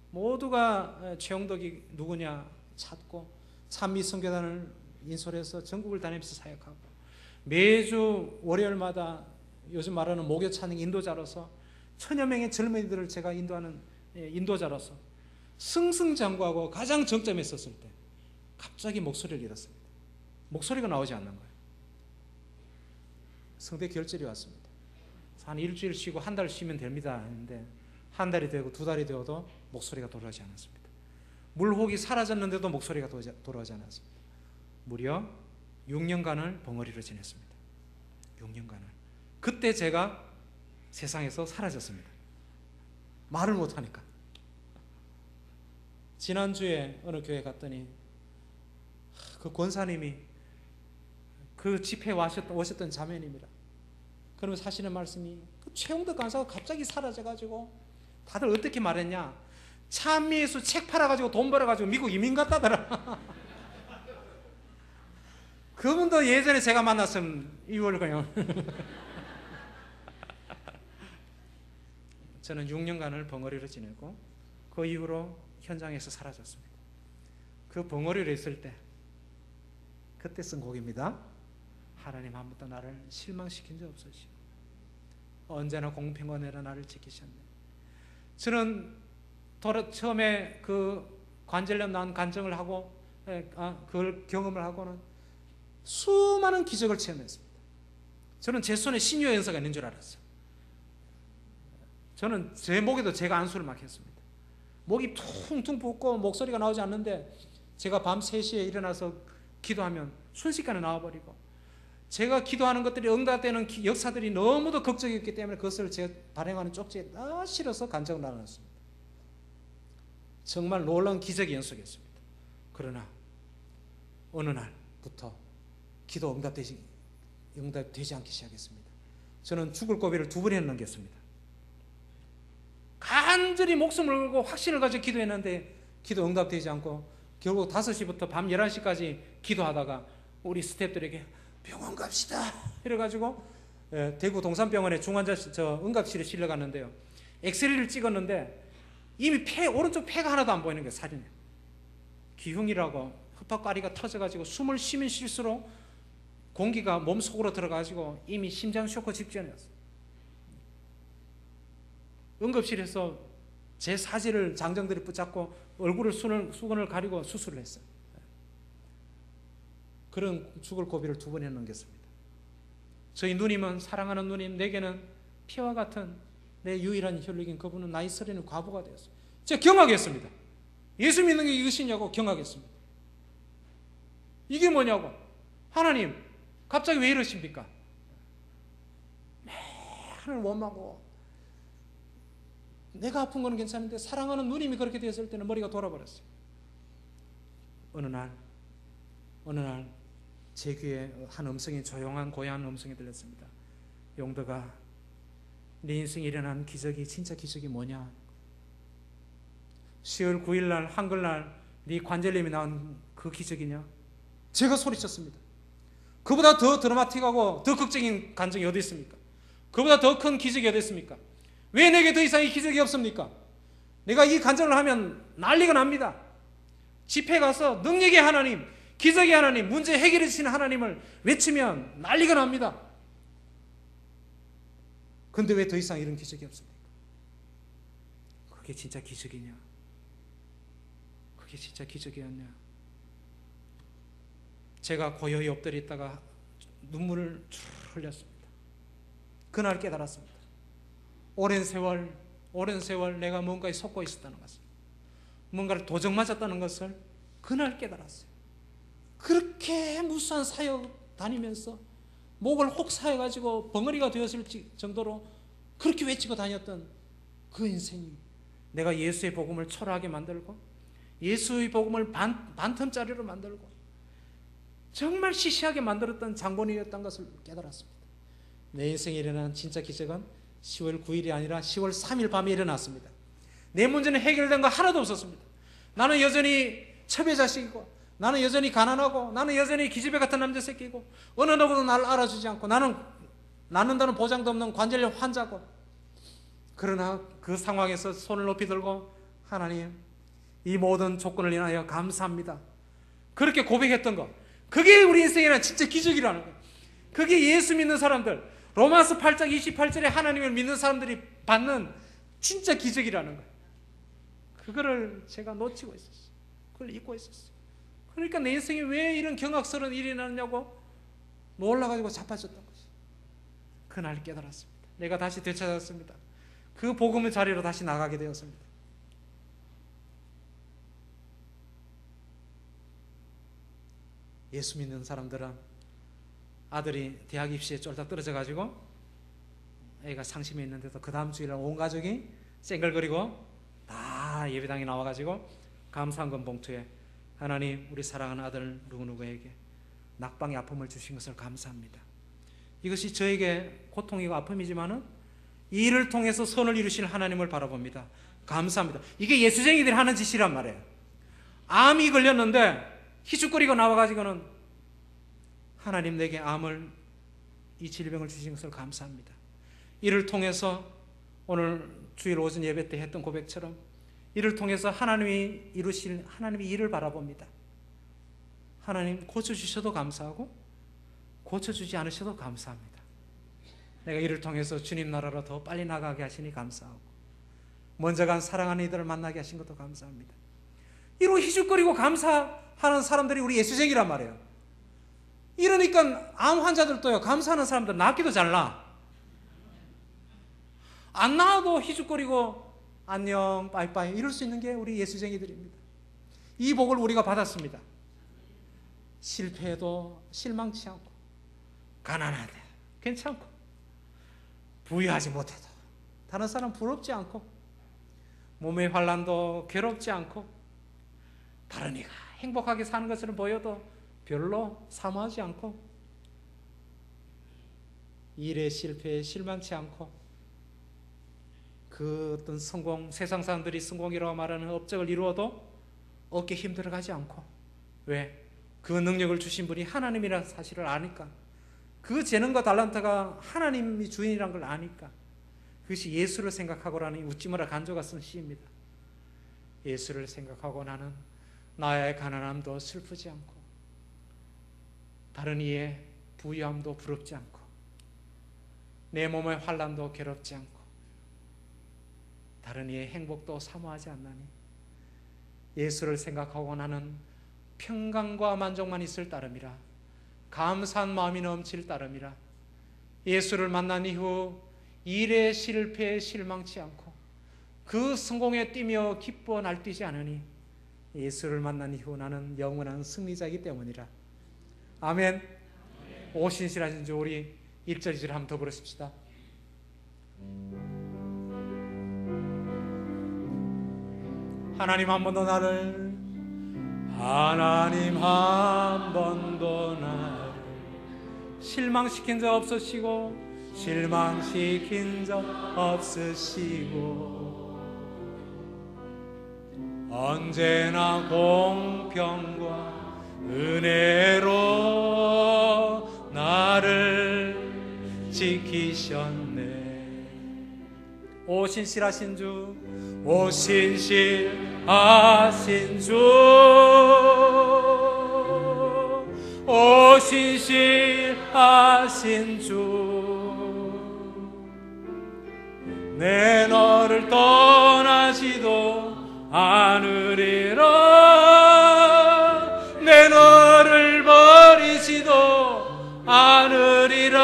Speaker 1: 모두가 최영덕이 누구냐 찾고 찬미 선교단을 인솔해서 전국을 다니면서 사역하고 매주 월요일마다 요즘 말하는 목요 찬양 인도자로서 천여 명의 젊은이들을 제가 인도하는 인도자로서 승승장구하고 가장 정점에 섰을 때 갑자기 목소리를 잃었습니다. 목소리가 나오지 않는 거예요. 성대 결절이 왔습니다. 한 일주일 쉬고 한 달 쉬면 됩니다 했는데 한 달이 되고 두 달이 되어도 목소리가 돌아오지 않았습니다. 물혹이 사라졌는데도 목소리가 돌아오지 않았습니다. 무려 6년간을 벙어리로 지냈습니다. 6년간을. 그때 제가 세상에서 사라졌습니다. 말을 못하니까. 지난주에 어느 교회 갔더니 그 권사님이 그 집회에 오셨던 자매님이라. 그러면서 하시는 말씀이 그 최홍덕 간사가 갑자기 사라져가지고 다들 어떻게 말했냐. 찬미예수 책 팔아가지고 돈 벌어가지고 미국 이민 갔다더라. 그분도 예전에 제가 만났으면 이월 그냥. 저는 6년간을 벙어리로 지내고 그 이후로 현장에서 사라졌습니다. 그 벙어리로 있을 때 그때 쓴 곡입니다. 하나님 한 번도 나를 실망시킨 적 없으시고 언제나 공평과 은혜로 나를 지키셨네. 저는 처음에 그 관절염 난 간증을 하고 그걸 경험을 하고는 수많은 기적을 체험했습니다. 저는 제 손에 신유 연사가 있는 줄 알았어요. 저는 제 목에도 제가 안수를 막 했습니다. 목이 퉁퉁 붓고 목소리가 나오지 않는데 제가 밤 3시에 일어나서 기도하면 순식간에 나와버리고 제가 기도하는 것들이 응답되는 역사들이 너무도 극적이었기 때문에 그것을 제가 발행하는 쪽지에 다 실어서 간증을 나눴습니다. 정말 놀라운 기적이 연속했습니다. 그러나 어느 날부터 기도 응답되지 않기 시작했습니다. 저는 죽을 고비를 2번이나 넘겼습니다. 간절히 목숨을 걸고 확신을 가지고 기도했는데 기도 응답되지 않고 결국 5시부터 밤 11시까지 기도하다가 우리 스태프들에게 병원 갑시다 이래가지고 대구 동산병원에 중환자 응급실에 실려갔는데요. 엑스레이를 찍었는데 이미 오른쪽 폐가 하나도 안 보이는 거예요. 사진에 기흉이라고 흡합가리가 터져가지고 숨을 쉬면 쉴수록 공기가 몸속으로 들어가지고 이미 심장 쇼크 직전이었어요. 응급실에서 제 사지를 장정들이 붙잡고 얼굴을 수건을 가리고 수술을 했어요. 그런 죽을 고비를 2번이나 넘겼습니다. 저희 누님은 사랑하는 누님, 내게는 피와 같은 내 유일한 혈육인 그분은 나이 서리는 과부가 되었어요. 제가 경악했습니다. 예수 믿는 게 이것이냐고 경악했습니다. 이게 뭐냐고. 하나님 갑자기 왜 이러십니까? 매일 원하고 내가 아픈 건 괜찮은데 사랑하는 누님이 그렇게 되었을 때는 머리가 돌아버렸어요. 어느 날 제 귀에 한 음성이 조용한 고요한 음성이 들렸습니다. 용덕아, 네 인생에 일어난 기적이 진짜 기적이 뭐냐? 10월 9일 날 한글날 네 관절염이 나온 그 기적이냐? 제가 소리쳤습니다. 그보다 더 드라마틱하고 더 극적인 간증이 어디 있습니까? 그보다 더 큰 기적이 어디 있습니까? 왜 내게 더 이상의 기적이 없습니까? 내가 이 간증을 하면 난리가 납니다. 집회 가서 능력의 하나님, 기적의 하나님, 문제 해결해 주시는 하나님을 외치면 난리가 납니다. 그런데 왜 더 이상 이런 기적이 없습니까? 그게 진짜 기적이냐? 그게 진짜 기적이었냐? 제가 고요히 엎드려 있다가 눈물을 쭉 흘렸습니다. 그날 깨달았습니다. 오랜 세월 내가 뭔가에 속고 있었다는 것을, 뭔가를 도적 맞았다는 것을 그날 깨달았어요. 그렇게 무수한 사역 다니면서 목을 혹 사여가지고 벙어리가 되었을 정도로 그렇게 외치고 다녔던 그 인생이 내가 예수의 복음을 초라하게 만들고 예수의 복음을 반텀짜리로 만들고 정말 시시하게 만들었던 장본인이었던 것을 깨달았습니다. 내 인생에 일어난 진짜 기적은 10월 9일이 아니라 10월 3일 밤에 일어났습니다. 내 문제는 해결된 거 하나도 없었습니다. 나는 여전히 첩의 자식이고 나는 여전히 가난하고 나는 여전히 기집애 같은 남자 새끼고 어느 누구도 나를 알아주지 않고 나는 낳는다는 보장도 없는 관절염 환자고, 그러나 그 상황에서 손을 높이 들고 하나님 이 모든 조건을 인하여 감사합니다. 그렇게 고백했던 것, 그게 우리 인생에는 진짜 기적이라는 거예요. 그게 예수 믿는 사람들, 로마서 8장 28절에 하나님을 믿는 사람들이 받는 진짜 기적이라는 거예요. 그거를 제가 놓치고 있었어요. 그걸 잊고 있었어요. 그러니까 내 인생에 왜 이런 경악스러운 일이 났냐고 놀라가지고 자빠졌던 거죠. 그날 깨달았습니다. 내가 다시 되찾았습니다. 그 복음의 자리로 다시 나가게 되었습니다. 예수 믿는 사람들은 아들이 대학 입시에 쫄딱 떨어져가지고 애가 상심해 있는데도 그 다음 주일날 온 가족이 쌩글거리고 다 예배당에 나와가지고 감사한금 봉투에 하나님 우리 사랑하는 아들 누구누구에게 낙방의 아픔을 주신 것을 감사합니다. 이것이 저에게 고통이고 아픔이지만은 이 일을 통해서 선을 이루실 하나님을 바라봅니다. 감사합니다. 이게 예수쟁이들이 하는 짓이란 말이에요. 암이 걸렸는데 희죽거리고 나와가지고는 하나님 내게 암을 이 질병을 주신 것을 감사합니다. 이를 통해서 오늘 주일 오전 예배 때 했던 고백처럼 이를 통해서 하나님이 이루실 하나님의 일을 바라봅니다. 하나님 고쳐주셔도 감사하고 고쳐주지 않으셔도 감사합니다. 내가 이를 통해서 주님 나라로 더 빨리 나가게 하시니 감사하고 먼저 간 사랑하는 이들을 만나게 하신 것도 감사합니다. 이로 희죽거리고 감사하는 사람들이 우리 예수쟁이란 말이에요. 이러니까 암 환자들도요, 감사하는 사람들 낫기도 잘 나. 안 나와도 희죽거리고 안녕 빠이빠이 이럴 수 있는 게 우리 예수쟁이들입니다. 이 복을 우리가 받았습니다. 실패해도 실망치 않고 가난하대 괜찮고 부유하지 못해도 다른 사람 부럽지 않고 몸의 환난도 괴롭지 않고 다른 이가 행복하게 사는 것을 보여도 별로 사모하지 않고 일에 실패에 실망치 않고 그 어떤 성공, 세상 사람들이 성공이라고 말하는 업적을 이루어도 어깨 힘들어가지 않고 왜? 그 능력을 주신 분이 하나님이라는 사실을 아니까 그 재능과 달란트가 하나님이 주인이라는 걸 아니까 그것이 예수를 생각하고라는 웃지마라 간조가 쓴 시입니다. 예수를 생각하고 나는 나의 가난함도 슬프지 않고 다른 이의 부유함도 부럽지 않고 내 몸의 환난도 괴롭지 않고 다른 이의 행복도 사모하지 않나니 예수를 생각하고 나는 평강과 만족만 있을 따름이라 감사한 마음이 넘칠 따름이라 예수를 만난 이후 일에 실패에 실망치 않고 그 성공에 뛰며 기뻐 날뛰지 않으니 예수를 만난 이후 나는 영원한 승리자이기 때문이라. 아멘. 오신실하신 주 우리 1절 2절 한번 더 부르십시다. 하나님 한 번도 나를
Speaker 2: 하나님 한 번도 나를
Speaker 1: 실망시킨 적 없으시고
Speaker 2: 실망시킨 적 없으시고 언제나 공평과 은혜로 나를 지키셨네.
Speaker 1: 오 신실하신 주,
Speaker 2: 오 신실하신 주, 오 신실하신 주, 내 너를 떠나지도 않으리라, 내 너를 버리지도 않으리라.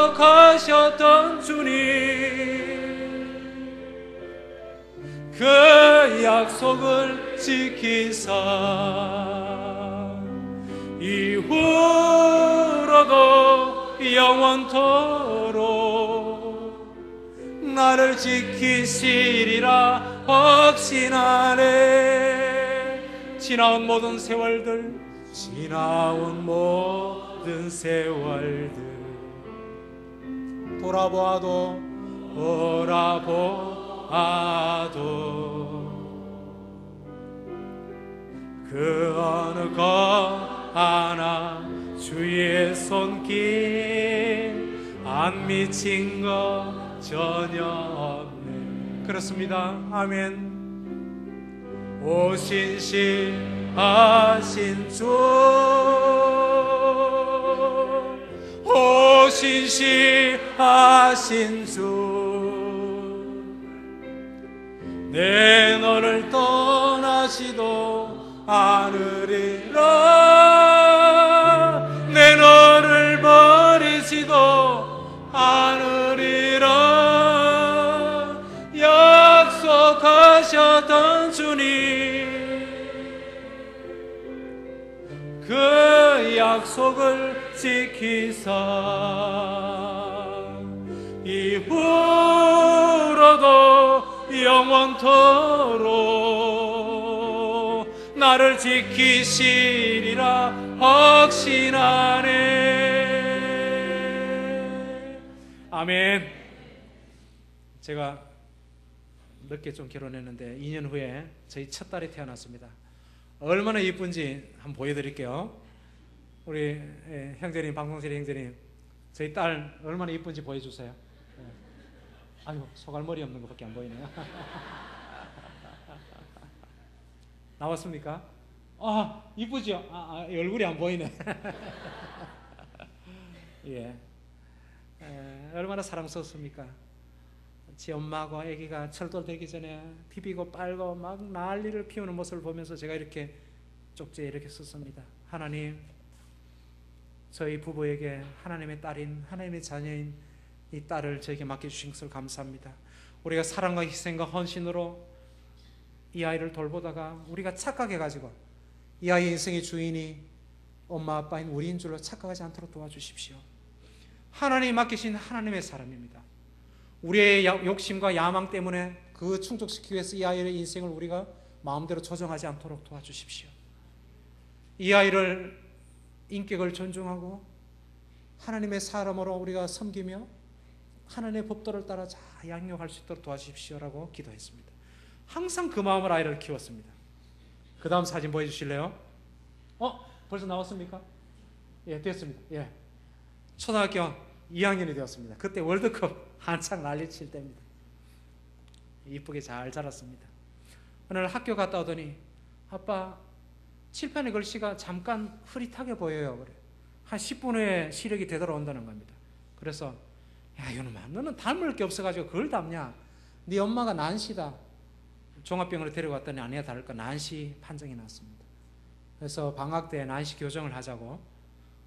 Speaker 2: 약속하셨던 주님, 그 약속을 지키사 이후로도 영원토록 나를 지키시리라 확신하네. 지나온 모든 세월들, 지나온 모든 세월들 돌아보아도 그 어느 것 하나 주의 손길 안 미친 것 전혀 없네. 그렇습니다. 아멘. 오 신실하신 주, 오 신실하신 주, 내 너를 떠나지도 않으리라, 내 너를 버리지도 않으리라. 약속하셨던 주님, 그 약속을 지키사 이후로도 영원토록 나를 지키시리라 확신하네. 아멘. 제가 늦게 좀 결혼했는데 2년 후에 저희 첫 딸이 태어났습니다. 얼마나 이쁜지 한번 보여드릴게요. 우리 형제님, 방송실 형제님, 저희 딸 얼마나 이쁜지 보여주세요. 아유, 소갈머리 없는 것밖에 안 보이네요. 나왔습니까? 아, 이쁘죠? 얼굴이 안 보이네. 예, 얼마나 사랑스럽습니까? 지 엄마하고 아기가 철도되기 전에 비비고 빨고 막 난리를 피우는 모습을 보면서 제가 이렇게 쪽지에 이렇게 썼습니다. 하나님, 저희 부부에게 하나님의 딸인, 하나님의 자녀인 이 딸을 저에게 맡겨주신 것을 감사합니다. 우리가 사랑과 희생과 헌신으로 이 아이를 돌보다가 우리가 착각해가지고 이 아이의 인생의 주인이 엄마 아빠인 우리인 줄로 착각하지 않도록 도와주십시오. 하나님이 맡기신 하나님의 사람입니다. 우리의 욕심과 야망 때문에 그 충족시키기 위해서 이 아이의 인생을 우리가 마음대로 조정하지 않도록 도와주십시오. 이 아이를 인격을 존중하고 하나님의 사람으로 우리가 섬기며 하나님의 법도를 따라 잘 양육할 수 있도록 도와주십시오라고 기도했습니다. 항상 그 마음으로 아이를 키웠습니다. 그 다음 사진 보여주실래요? 벌써 나왔습니까? 예, 됐습니다. 예, 초등학교 2학년이 되었습니다. 그때 월드컵 한창 난리칠 때입니다. 이쁘게 잘 자랐습니다. 어느 날 학교 갔다 오더니 아빠, 칠판의 글씨가 잠깐 흐릿하게 보여요. 그래. 한 10분 후에 시력이 되돌아온다는 겁니다. 그래서 야, 이놈아, 너는 닮을 게 없어가지고 그걸 닮냐? 네 엄마가 난시다. 종합병원에 데려갔더니 아니야 다를까 난시 판정이 났습니다. 그래서 방학 때 난시 교정을 하자고.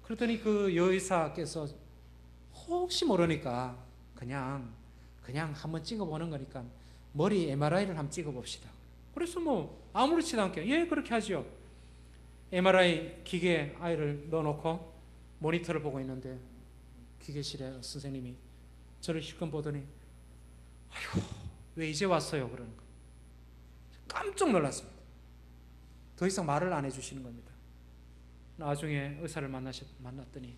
Speaker 2: 그랬더니 그 여의사께서 혹시 모르니까 그냥 한번 찍어보는 거니까 머리 MRI를 한번 찍어봅시다. 그래서 뭐 아무렇지도 않게 예, 그렇게 하죠. MRI 기계에 아이를 넣어놓고 모니터를 보고 있는데 기계실에 선생님이 저를 실컷 보더니 아이고, 왜 이제 왔어요? 그러는 거. 깜짝 놀랐습니다. 더 이상 말을 안 해주시는 겁니다. 나중에 의사를 만났더니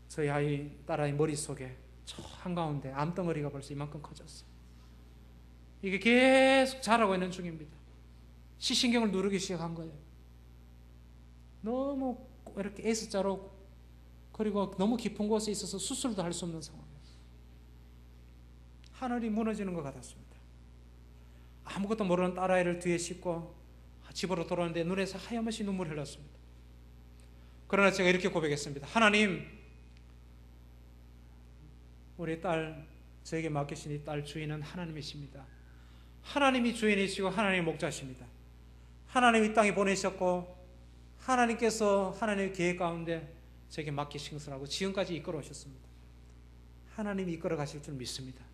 Speaker 2: 저희 딸아이 머릿속에 저 한가운데 암덩어리가 벌써 이만큼 커졌어요. 이게 계속 자라고 있는 중입니다. 시신경을 누르기 시작한 거예요. 너무 이렇게 S자로, 그리고 너무 깊은 곳에 있어서 수술도 할 수 없는 상황이었어요. 하늘이 무너지는 것 같았습니다. 아무것도 모르는 딸아이를 뒤에 싣고 집으로 돌아오는데 눈에서 하염없이 눈물을 흘렸습니다. 그러나 제가 이렇게 고백했습니다. 하나님, 우리 딸, 저에게 맡기신 이 딸 주인은 하나님이십니다. 하나님이 주인이시고 하나님이 목자십니다. 하나님이 이 땅에 보내셨고 하나님께서 하나님의 계획 가운데 저에게 맡기신 것을 하고 지금까지 이끌어 오셨습니다. 하나님이 이끌어 가실 줄 믿습니다.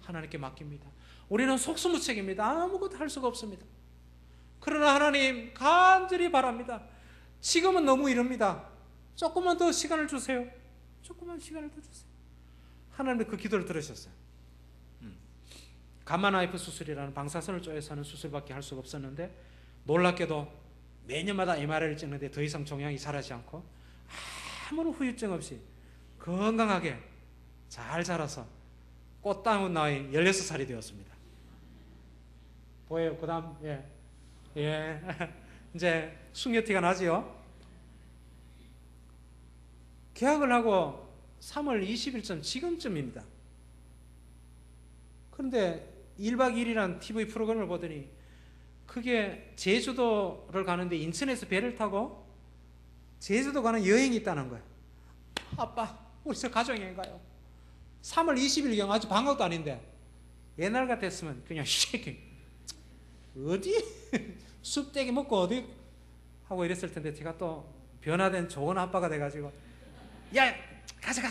Speaker 2: 하나님께 맡깁니다. 우리는 속수무책입니다. 아무것도 할 수가 없습니다. 그러나 하나님, 간절히 바랍니다. 지금은 너무 이릅니다. 조금만 더 시간을 주세요. 조금만 시간을 더 주세요. 하나님은 그 기도를 들으셨어요. 감마나이프 수술이라는 방사선을 쪼여서 하는 수술밖에 할 수가 없었는데 놀랍게도 매년마다 MRI를 찍는데 더 이상 종양이 자라지 않고 아무런 후유증 없이 건강하게 잘 자라서 꽃다운 나이 16살이 되었습니다. 보여요? 그 다음, 예. 이제 숙녀티가 나지요? 계약을 하고 3월 20일쯤 지금쯤입니다. 그런데 1박 2일이라는 TV 프로그램을 보더니 그게 제주도를 가는데 인천에서 배를 타고 제주도 가는 여행이 있다는 거예요. 아빠, 우리 저 가족여행 가요. 3월 20일경 아직 방학도 아닌데 옛날 같았으면 그냥 어디 쑥대기 먹고 어디 하고 이랬을 텐데 제가 또 변화된 좋은 아빠가 돼가지고 야, 가자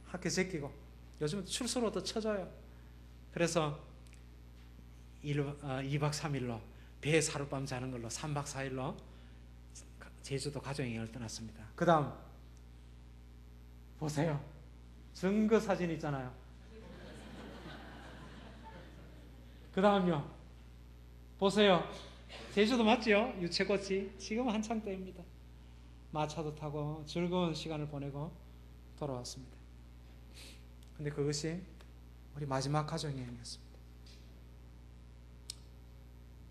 Speaker 2: 학교 제끼고 요즘은 출소로도 쳐줘요. 그래서 2박 3일로 배에 하룻밤 자는 걸로 3박 4일로 제주도 가족여행을 떠났습니다. 그 다음 보세요. 증거 사진 있잖아요. 그 다음요. 보세요. 제주도 맞죠? 유채꽃이 지금 한창 때입니다. 마차도 타고 즐거운 시간을 보내고 돌아왔습니다. 근데 그것이 우리 마지막 가족여행이었습니다.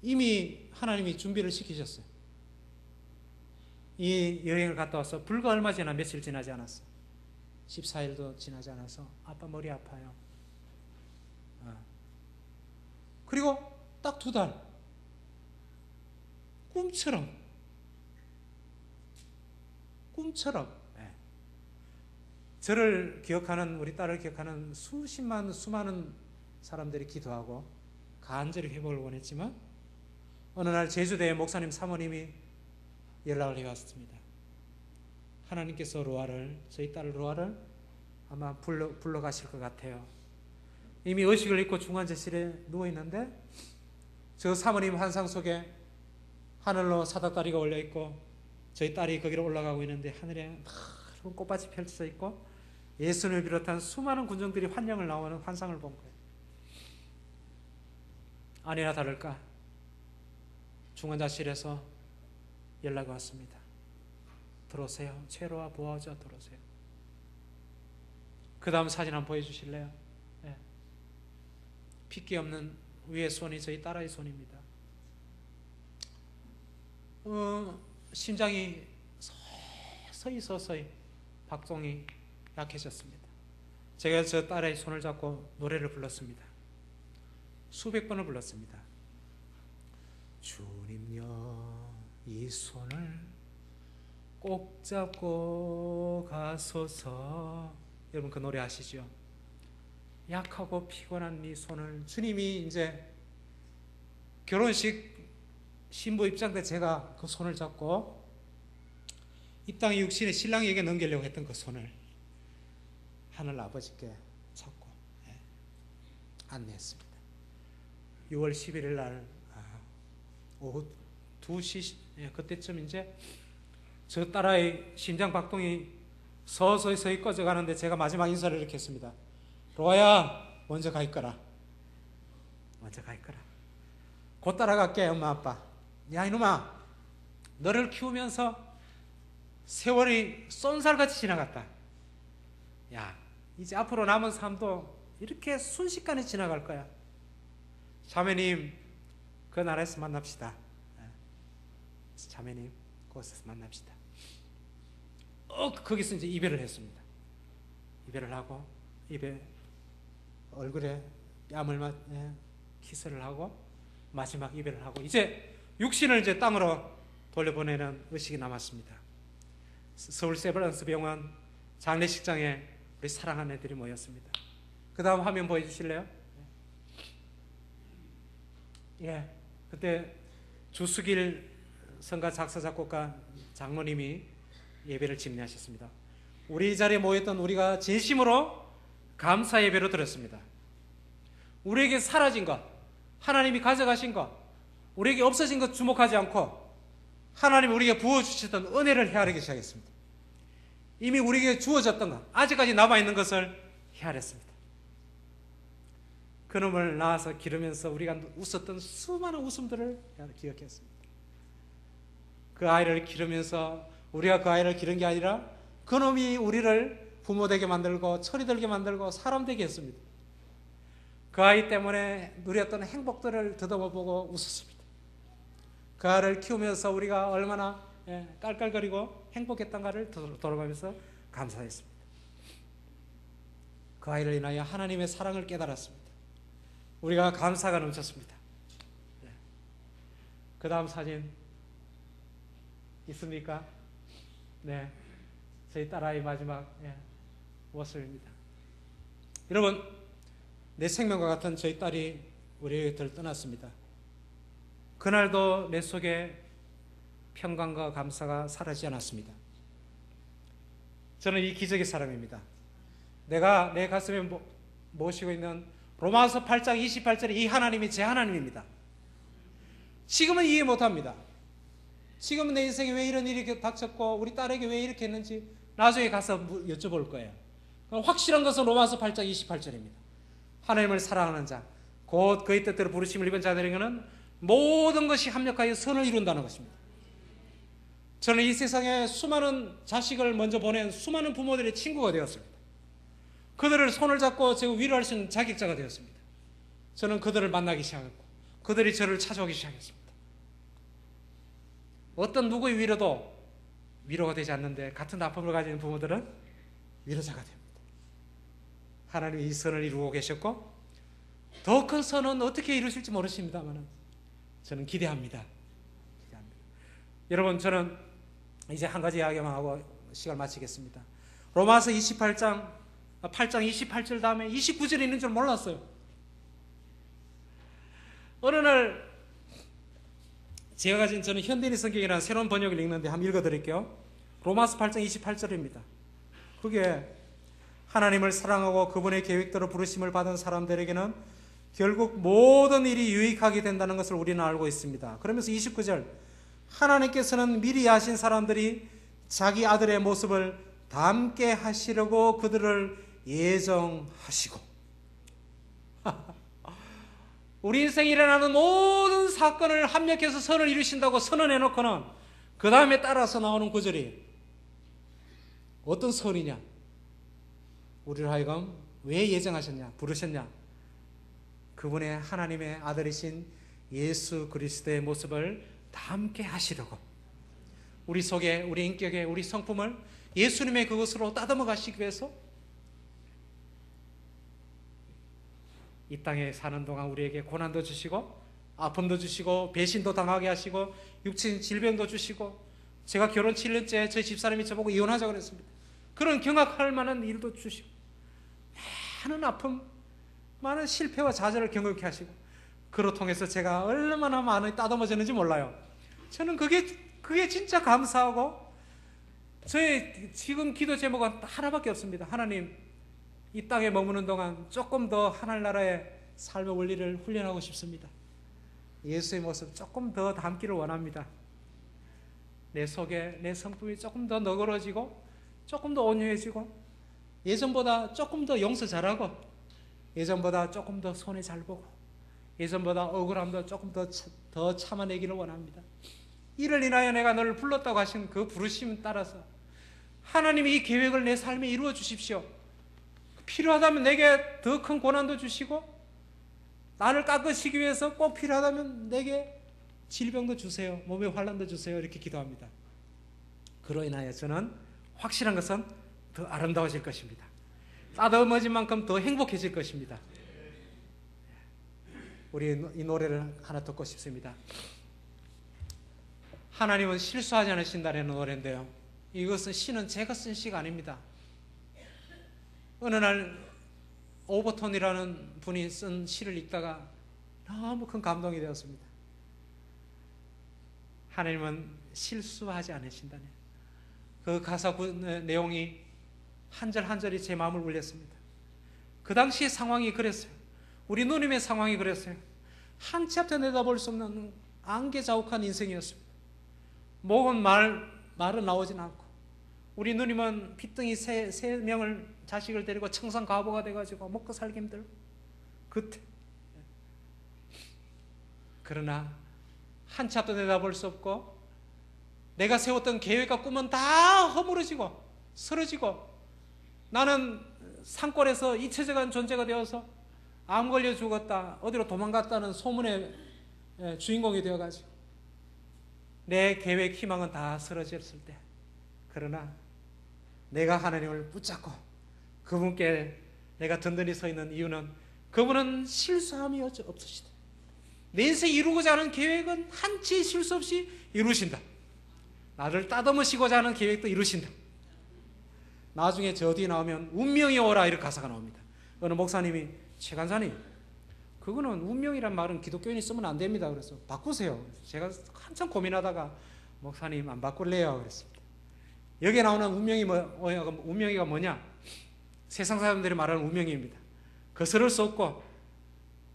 Speaker 2: 이미 하나님이 준비를 시키셨어요. 이 여행을 갔다 와서 불과 얼마 지나 며칠 지나지 않았어. 14일도 지나지 않아서 아빠 머리 아파요. 그리고 딱 2달 꿈처럼 저를 기억하는, 우리 딸을 기억하는 수많은 사람들이 기도하고 간절히 회복을 원했지만 어느 날 제주도의 목사님 사모님이 연락을 해왔습니다. 하나님께서 저희 딸 로아를 아마 불러가실 것 같아요. 이미 의식을 잃고 중환자실에 누워있는데 저 사모님 환상 속에 하늘로 사닥다리가 올려있고 저희 딸이 거기로 올라가고 있는데 하늘에 푸른 꽃밭이 펼쳐져 있고 예수님을 비롯한 수많은 군중들이 환영을 나오는 환상을 본 거예요. 아니나 다를까 중환자실에서 연락이 왔습니다. 들어오세요. 최로와 보아오자 들어오세요. 그 다음 사진 한번 보여주실래요? 네. 핏기 없는 위의 손이 저희 딸의 손입니다. 심장이 서서히 박동이 약해졌습니다. 제가 저 딸의 손을 잡고 노래를 불렀습니다. 수백 번을 불렀습니다. 주님여 이 손을 꼭 잡고 가소서. 여러분 그 노래 아시죠? 약하고 피곤한 네 손을 주님이 이제 결혼식 신부 입장 때 제가 그 손을 잡고 이 땅의 육신의 신랑에게 넘기려고 했던 그 손을 하늘 아버지께 잡고 안내했습니다. 6월 11일 날 오후 2시 그때쯤 이제 저 딸아이 심장 박동이 서서히 꺼져가는데 제가 마지막 인사를 이렇게 했습니다. 로아야 먼저 가 있거라. 곧 따라갈게 엄마 아빠. 야 이놈아 너를 키우면서 세월이 쏜살같이 지나갔다. 야 이제 앞으로 남은 삶도 이렇게 순식간에 지나갈 거야. 자매님 그 나라에서 만납시다. 자매님 그곳에서 만납시다. 거기서 이제 이별을 했습니다. 이별을 하고 입에 얼굴에 뺨을 키스를 하고 마지막 이별을 하고 이제 육신을 이제 땅으로 돌려보내는 의식이 남았습니다. 서울 세브란스 병원 장례식장에 우리 사랑하는 애들이 모였습니다. 그 다음 화면 보여주실래요? 예, 그때 주수길 성가 작사 작곡가 장로님이 예배를 집례하셨습니다. 우리 자리에 모였던 우리가 진심으로 감사 예배로 드렸습니다. 우리에게 사라진 것, 하나님이 가져가신 것, 우리에게 없어진 것 주목하지 않고 하나님이 우리에게 부어주셨던 은혜를 헤아리기 시작했습니다. 이미 우리에게 주어졌던 것, 아직까지 남아있는 것을 헤아렸습니다. 그놈을 낳아서 기르면서 우리가 웃었던 수많은 웃음들을 기억했습니다. 그 아이를 기르면서 우리가 그 아이를 기른 게 아니라 그놈이 우리를 부모 되게 만들고 철이 들게 만들고 사람 되게 했습니다. 그 아이 때문에 누렸던 행복들을 더듬어보고 웃었습니다. 그 아이를 키우면서 우리가 얼마나 깔깔거리고 행복했던가를 돌아가면서 감사했습니다. 그 아이를 인하여 하나님의 사랑을 깨달았습니다. 우리가 감사가 넘쳤습니다. 그 다음 사진 있습니까? 네, 저희 딸아이 마지막 모습입니다. 여러분, 내 생명과 같은 저희 딸이 우리 곁을 떠났습니다. 그날도 내 속에 평강과 감사가 사라지지 않았습니다. 저는 이 기적의 사람입니다. 내가 내 가슴에 모시고 있는 로마서 8장 28절에 이 하나님이 제 하나님입니다. 지금은 이해 못합니다. 지금 내 인생에 왜 이런 일이 이렇게 닥쳤고 우리 딸에게 왜 이렇게 했는지 나중에 가서 여쭤볼 거예요. 확실한 것은 로마서 8장 28절입니다. 하나님을 사랑하는 자, 곧 그의 뜻대로 부르심을 입은 자들에게는 모든 것이 합력하여 선을 이룬다는 것입니다. 저는 이 세상에 수많은 자식을 먼저 보낸 수많은 부모들의 친구가 되었습니다. 그들을 손을 잡고 제가 위로할 수 있는 자격자가 되었습니다. 저는 그들을 만나기 시작했고 그들이 저를 찾아오기 시작했습니다. 어떤 누구의 위로도 위로가 되지 않는데 같은 아픔을 가진 부모들은 위로자가 됩니다. 하나님이 이 선을 이루고 계셨고 더 큰 선은 어떻게 이루실지 모르십니다만 저는 기대합니다. 여러분, 저는 이제 한 가지 이야기만 하고 시간을 마치겠습니다. 로마서 8장 28절 다음에 29절이 있는 줄 몰랐어요. 어느 날 제가 가진 저는 현대인 성경이라는 새로운 번역을 읽는데 한번 읽어드릴게요. 로마서 8장 28절입니다. 그게 하나님을 사랑하고 그분의 계획대로 부르심을 받은 사람들에게는 결국 모든 일이 유익하게 된다는 것을 우리는 알고 있습니다. 그러면서 29절, 하나님께서는 미리 아신 사람들이 자기 아들의 모습을 닮게 하시려고 그들을 예정하시고 우리 인생에 일어나는 모든 사건을 합력해서 선을 이루신다고 선언해놓고는 그 다음에 따라서 나오는 구절이 어떤 선이냐? 우리를 하여금 왜 예정하셨냐? 부르셨냐? 그분의 하나님의 아들이신 예수 그리스도의 모습을 닮게 하시려고 우리 속에 우리 인격에 우리 성품을 예수님의 그것으로 따듬어 가시기 위해서 이 땅에 사는 동안 우리에게 고난도 주시고 아픔도 주시고 배신도 당하게 하시고 육체적인 질병도 주시고 제가 결혼 7년째 저희 집사람이 저보고 이혼하자고 그랬습니다. 그런 경악할 만한 일도 주시고 많은 아픔, 많은 실패와 좌절을 경험케 하시고 그로 통해서 제가 얼마나 많이 따듬어졌는지 몰라요. 저는 그게 진짜 감사하고 저의 지금 기도 제목은 하나밖에 없습니다. 하나님, 이 땅에 머무는 동안 조금 더 하늘나라의 삶의 원리를 훈련하고 싶습니다. 예수의 모습 조금 더 닮기를 원합니다. 내 속에 내 성품이 조금 더 너그러지고 조금 더 온유해지고 예전보다 조금 더 용서 잘하고 예전보다 조금 더 손에 잘 보고 예전보다 억울함도 조금 더 참아내기를 원합니다. 이를 인하여 내가 너를 불렀다고 하신 그 부르심 따라서 하나님이 이 계획을 내 삶에 이루어 주십시오. 필요하다면 내게 더 큰 고난도 주시고 나를 깎으시기 위해서 꼭 필요하다면 내게 질병도 주세요. 몸에 환난도 주세요. 이렇게 기도합니다. 그로 인하여 저는 확실한 것은 더 아름다워질 것입니다. 따듬어진 만큼 더 행복해질 것입니다. 우리 이 노래를 하나 듣고 싶습니다. 하나님은 실수하지 않으신다는 노래인데요. 이것은 시는 제가 쓴 시가 아닙니다. 어느 날 오버톤이라는 분이 쓴 시를 읽다가 너무 큰 감동이 되었습니다. 하나님은 실수하지 않으신다네. 그 가사 내용이 한 절 한 절이 제 마음을 울렸습니다. 그 당시의 상황이 그랬어요. 우리 누님의 상황이 그랬어요. 한 치 앞에 내다볼 수 없는 안개자욱한 인생이었습니다. 목은 말은 나오진 않고 우리 누님은 빚덩이 세 명을 자식을 데리고 청산 가보가 돼가지고 먹고 살기 힘들고 그때 그러나 한 치 앞도 내다볼 수 없고 내가 세웠던 계획과 꿈은 다 허물어지고 쓰러지고 나는 산골에서 잊혀져간 존재가 되어서 암 걸려 죽었다 어디로 도망갔다는 소문의 주인공이 되어가지고 내 계획 희망은 다 쓰러졌을 때 그러나 내가 하나님을 붙잡고 그분께 내가 든든히 서 있는 이유는 그분은 실수함이 없으시다. 내 인생 이루고자 하는 계획은 한치 실수 없이 이루신다. 나를 따듬으시고자 하는 계획도 이루신다. 나중에 저 뒤에 나오면 운명이 오라 이렇게 가사가 나옵니다. 어느 목사님이 최 간사님 그거는 운명이란 말은 기독교인이 쓰면 안 됩니다. 그래서 바꾸세요. 제가 한참 고민하다가 목사님 안 바꿀래요. 그랬습니다. 여기에 나오는 운명이가 뭐냐? 세상 사람들이 말하는 운명입니다. 거스를 수 없고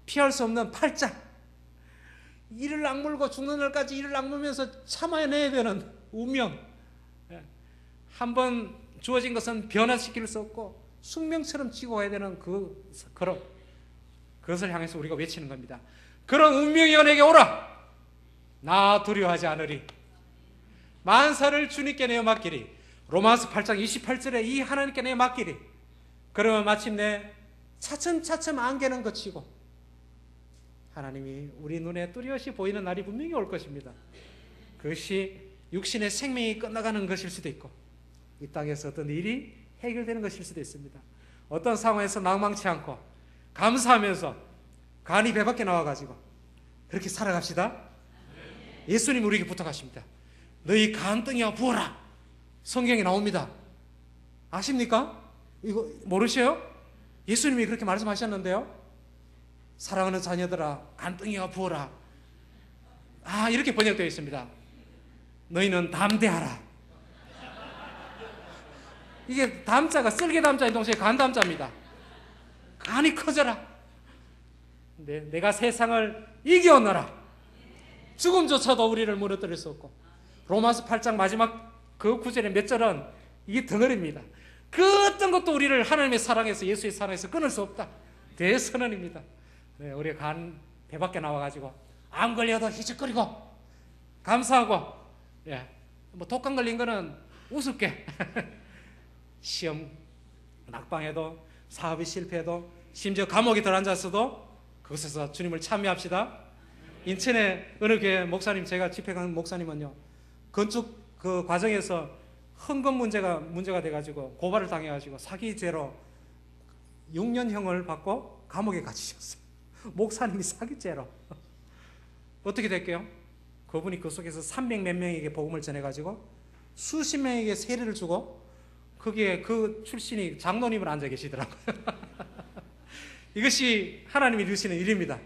Speaker 2: 피할 수 없는 팔자. 이를 악물고 죽는 날까지 이를 악물면서 참아내야 되는 운명. 한번 주어진 것은 변화시킬 수 없고 숙명처럼 지고 가야 되는 그것을 향해서 우리가 외치는 겁니다. 그런 운명이 내게 오라. 나 두려워하지 않으리. 만사를 주님께 내어 맡기리. 로마서 8장 28절에 이 하나님께 내어 맡기리. 그러면 마침내 차츰차츰 안개는 거치고 하나님이 우리 눈에 뚜렷이 보이는 날이 분명히 올 것입니다. 그것이 육신의 생명이 끝나가는 것일 수도 있고 이 땅에서 어떤 일이 해결되는 것일 수도 있습니다. 어떤 상황에서 낭망치 않고 감사하면서 간이 배밖에 나와가지고 그렇게 살아갑시다. 예수님 우리에게 부탁하십니다. 너희 간등이와 부어라. 성경에 나옵니다. 아십니까? 이거 모르셔요? 예수님이 그렇게 말씀하셨는데요. 사랑하는 자녀들아 간등이와 부어라. 이렇게 번역되어 있습니다. 너희는 담대하라. 이게 담자가 쓸개담자인 동시에 간담자입니다. 간이 커져라. 내가 세상을 이겨오너라. 죽음조차도 우리를 무너뜨릴 수 없고 로마서 8장 마지막 그 구절의 몇 절은 이게 덩어리입니다. 그 어떤 것도 우리를 하나님의 사랑에서 예수의 사랑에서 끊을 수 없다. 대선언입니다. 우리가 간 배밖에 나와가지고 암 걸려도 희죽거리고 감사하고 뭐 독감 걸린 거는 우습게 시험 낙방해도 사업이 실패해도 심지어 감옥에 들어앉았어도 그것에서 주님을 찬미합시다. 인천의 어느 교회 목사님, 제가 집회 간 목사님은요, 건축 그 과정에서 헌금 문제가 돼가지고 고발을 당해가지고 사기죄로 6년형을 받고 감옥에 갇히셨어요. 목사님이 사기죄로. 어떻게 될게요? 그분이 그 속에서 300몇 명에게 복음을 전해가지고 수십 명에게 세례를 주고 거기에 그 출신이 장로님을 앉아 계시더라고요. 이것이 하나님이 이루시는 일입니다.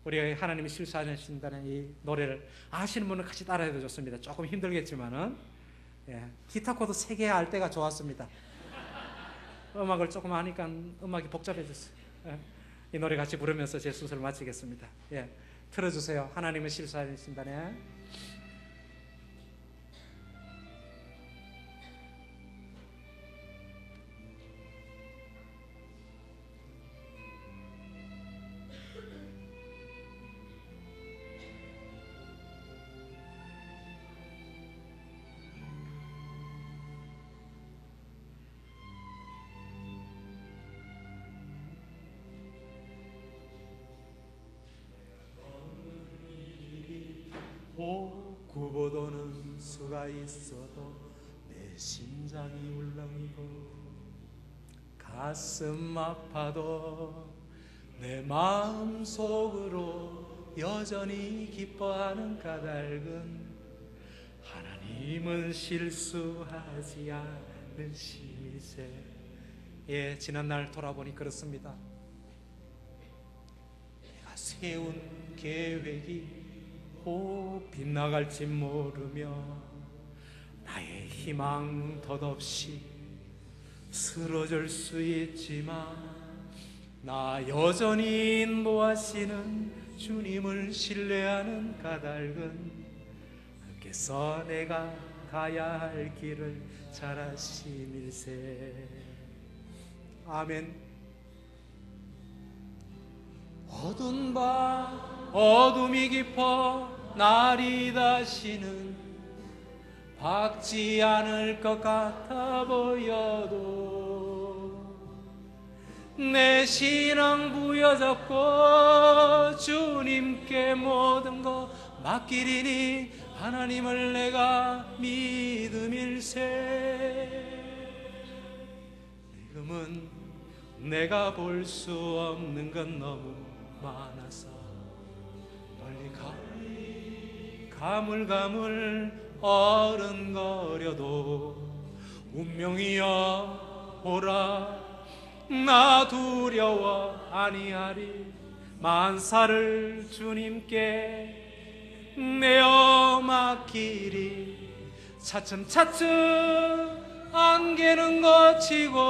Speaker 2: 우리가 하나님이 실수하신다는 이 노래를 아시는 분은 같이 따라해도 좋습니다. 조금 힘들겠지만은 기타 코드 3개 알 때가 좋았습니다. 음악을 조금 하니까 음악이 복잡해졌어요. 이 노래 같이 부르면서 제 순서를 마치겠습니다. 틀어주세요. 하나님은 실수하신다네. 구보도는 수가 있어도 내 심장이 울렁이고 가슴 아파도 내 마음속으로 여전히 기뻐하는 까닭은 하나님은 실수하지 않으시세. 지난날 돌아보니 그렇습니다. 내가 세운 계획이 빗나갈지 모르며 나의 희망 덧없이 쓰러질 수 있지만 나 여전히 인도하시는 주님을 신뢰하는 까닭은 그께서 내가 가야 할 길을 잘 아심일세. 아멘. 어두운 밤 어둠이 깊어 날이 다시는 밝지 않을 것 같아 보여도 내 신앙 부여잡고 주님께 모든 것 맡기리니 하나님을 내가 믿음일세. 지금은 내가 볼 수 없는 건 너무 많아서 멀리 가물가물 어른거려도 운명이여 오라. 나 두려워 아니하리. 만사를 주님께 내어 맡기리. 차츰차츰 안개는 거치고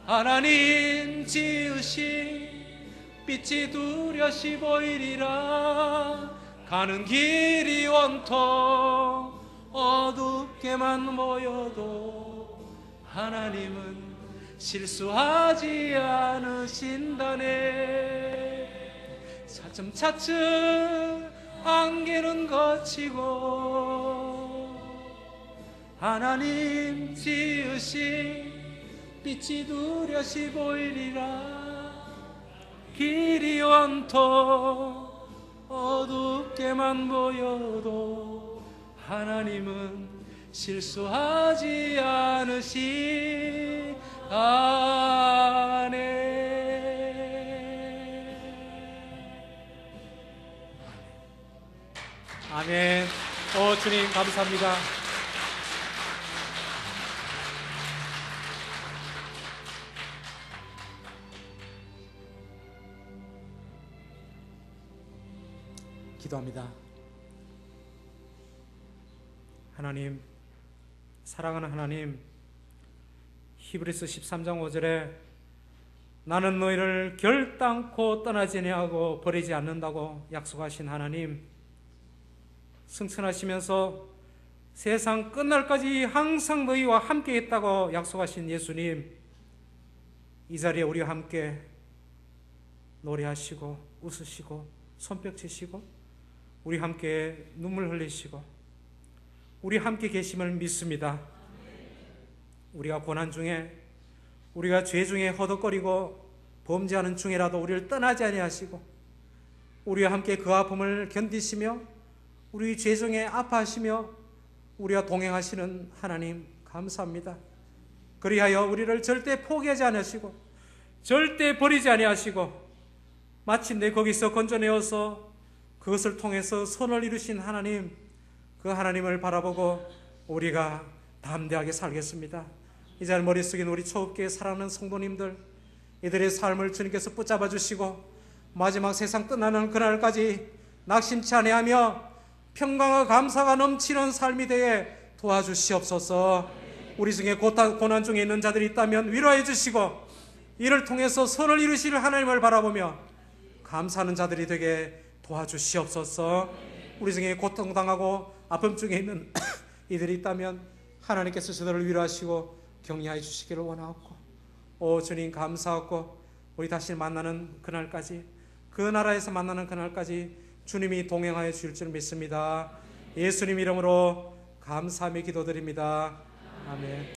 Speaker 2: 하나님 지으신
Speaker 1: 빛이 뚜렷이 보이리라. 가는 길이 온통 어둡게만 보여도 하나님은 실수하지 않으신다네. 차츰차츰 안개는 걷히고 하나님 지으신 빛이 뚜렷이 보이리라. 길이 온통 어둡게만 보여도 하나님은 실수하지 않으시네.
Speaker 2: 아멘. 주님 감사합니다. 기도합니다. 하나님, 사랑하는 하나님, 히브리서 13장 5절에 나는 너희를 결단코 떠나지 아니하고 버리지 않는다고 약속하신 하나님, 승천하시면서 세상 끝날까지 항상 너희와 함께 있다고 약속하신 예수님, 이 자리에 우리와 함께 노래하시고 웃으시고 손뼉 치시고 우리 함께 눈물 흘리시고 우리 함께 계심을 믿습니다. 우리가 고난 중에, 우리가 죄 중에 허덕거리고 범죄하는 중에라도 우리를 떠나지 아니하시고 우리와 함께 그 아픔을 견디시며 우리 죄 중에 아파하시며 우리와 동행하시는 하나님 감사합니다. 그리하여 우리를 절대 포기하지 않으시고 절대 버리지 아니하시고 마침내 거기서 건져내어서 그것을 통해서 선을 이루신 하나님, 그 하나님을 바라보고 우리가 담대하게 살겠습니다. 이 자리 머릿속에 우리 초업교회 사랑하는 성도님들, 이들의 삶을 주님께서 붙잡아 주시고 마지막 세상 끝나는 그날까지 낙심치 아니하며 평강과 감사가 넘치는 삶이 되게 도와주시옵소서. 우리 중에 고난 중에 있는 자들이 있다면 위로해 주시고 이를 통해서 선을 이루실 하나님을 바라보며 감사하는 자들이 되게 도와주시옵소서. 우리 중에 고통당하고 아픔 중에 있는 이들이 있다면 하나님께서 저들을 위로하시고 격려해 주시기를 원하옵고, 오 주님 감사하고 우리 다시 만나는 그날까지, 그 나라에서 만나는 그날까지 주님이 동행하여 주실 줄 믿습니다. 예수님 이름으로 감사하며 기도드립니다. 아멘.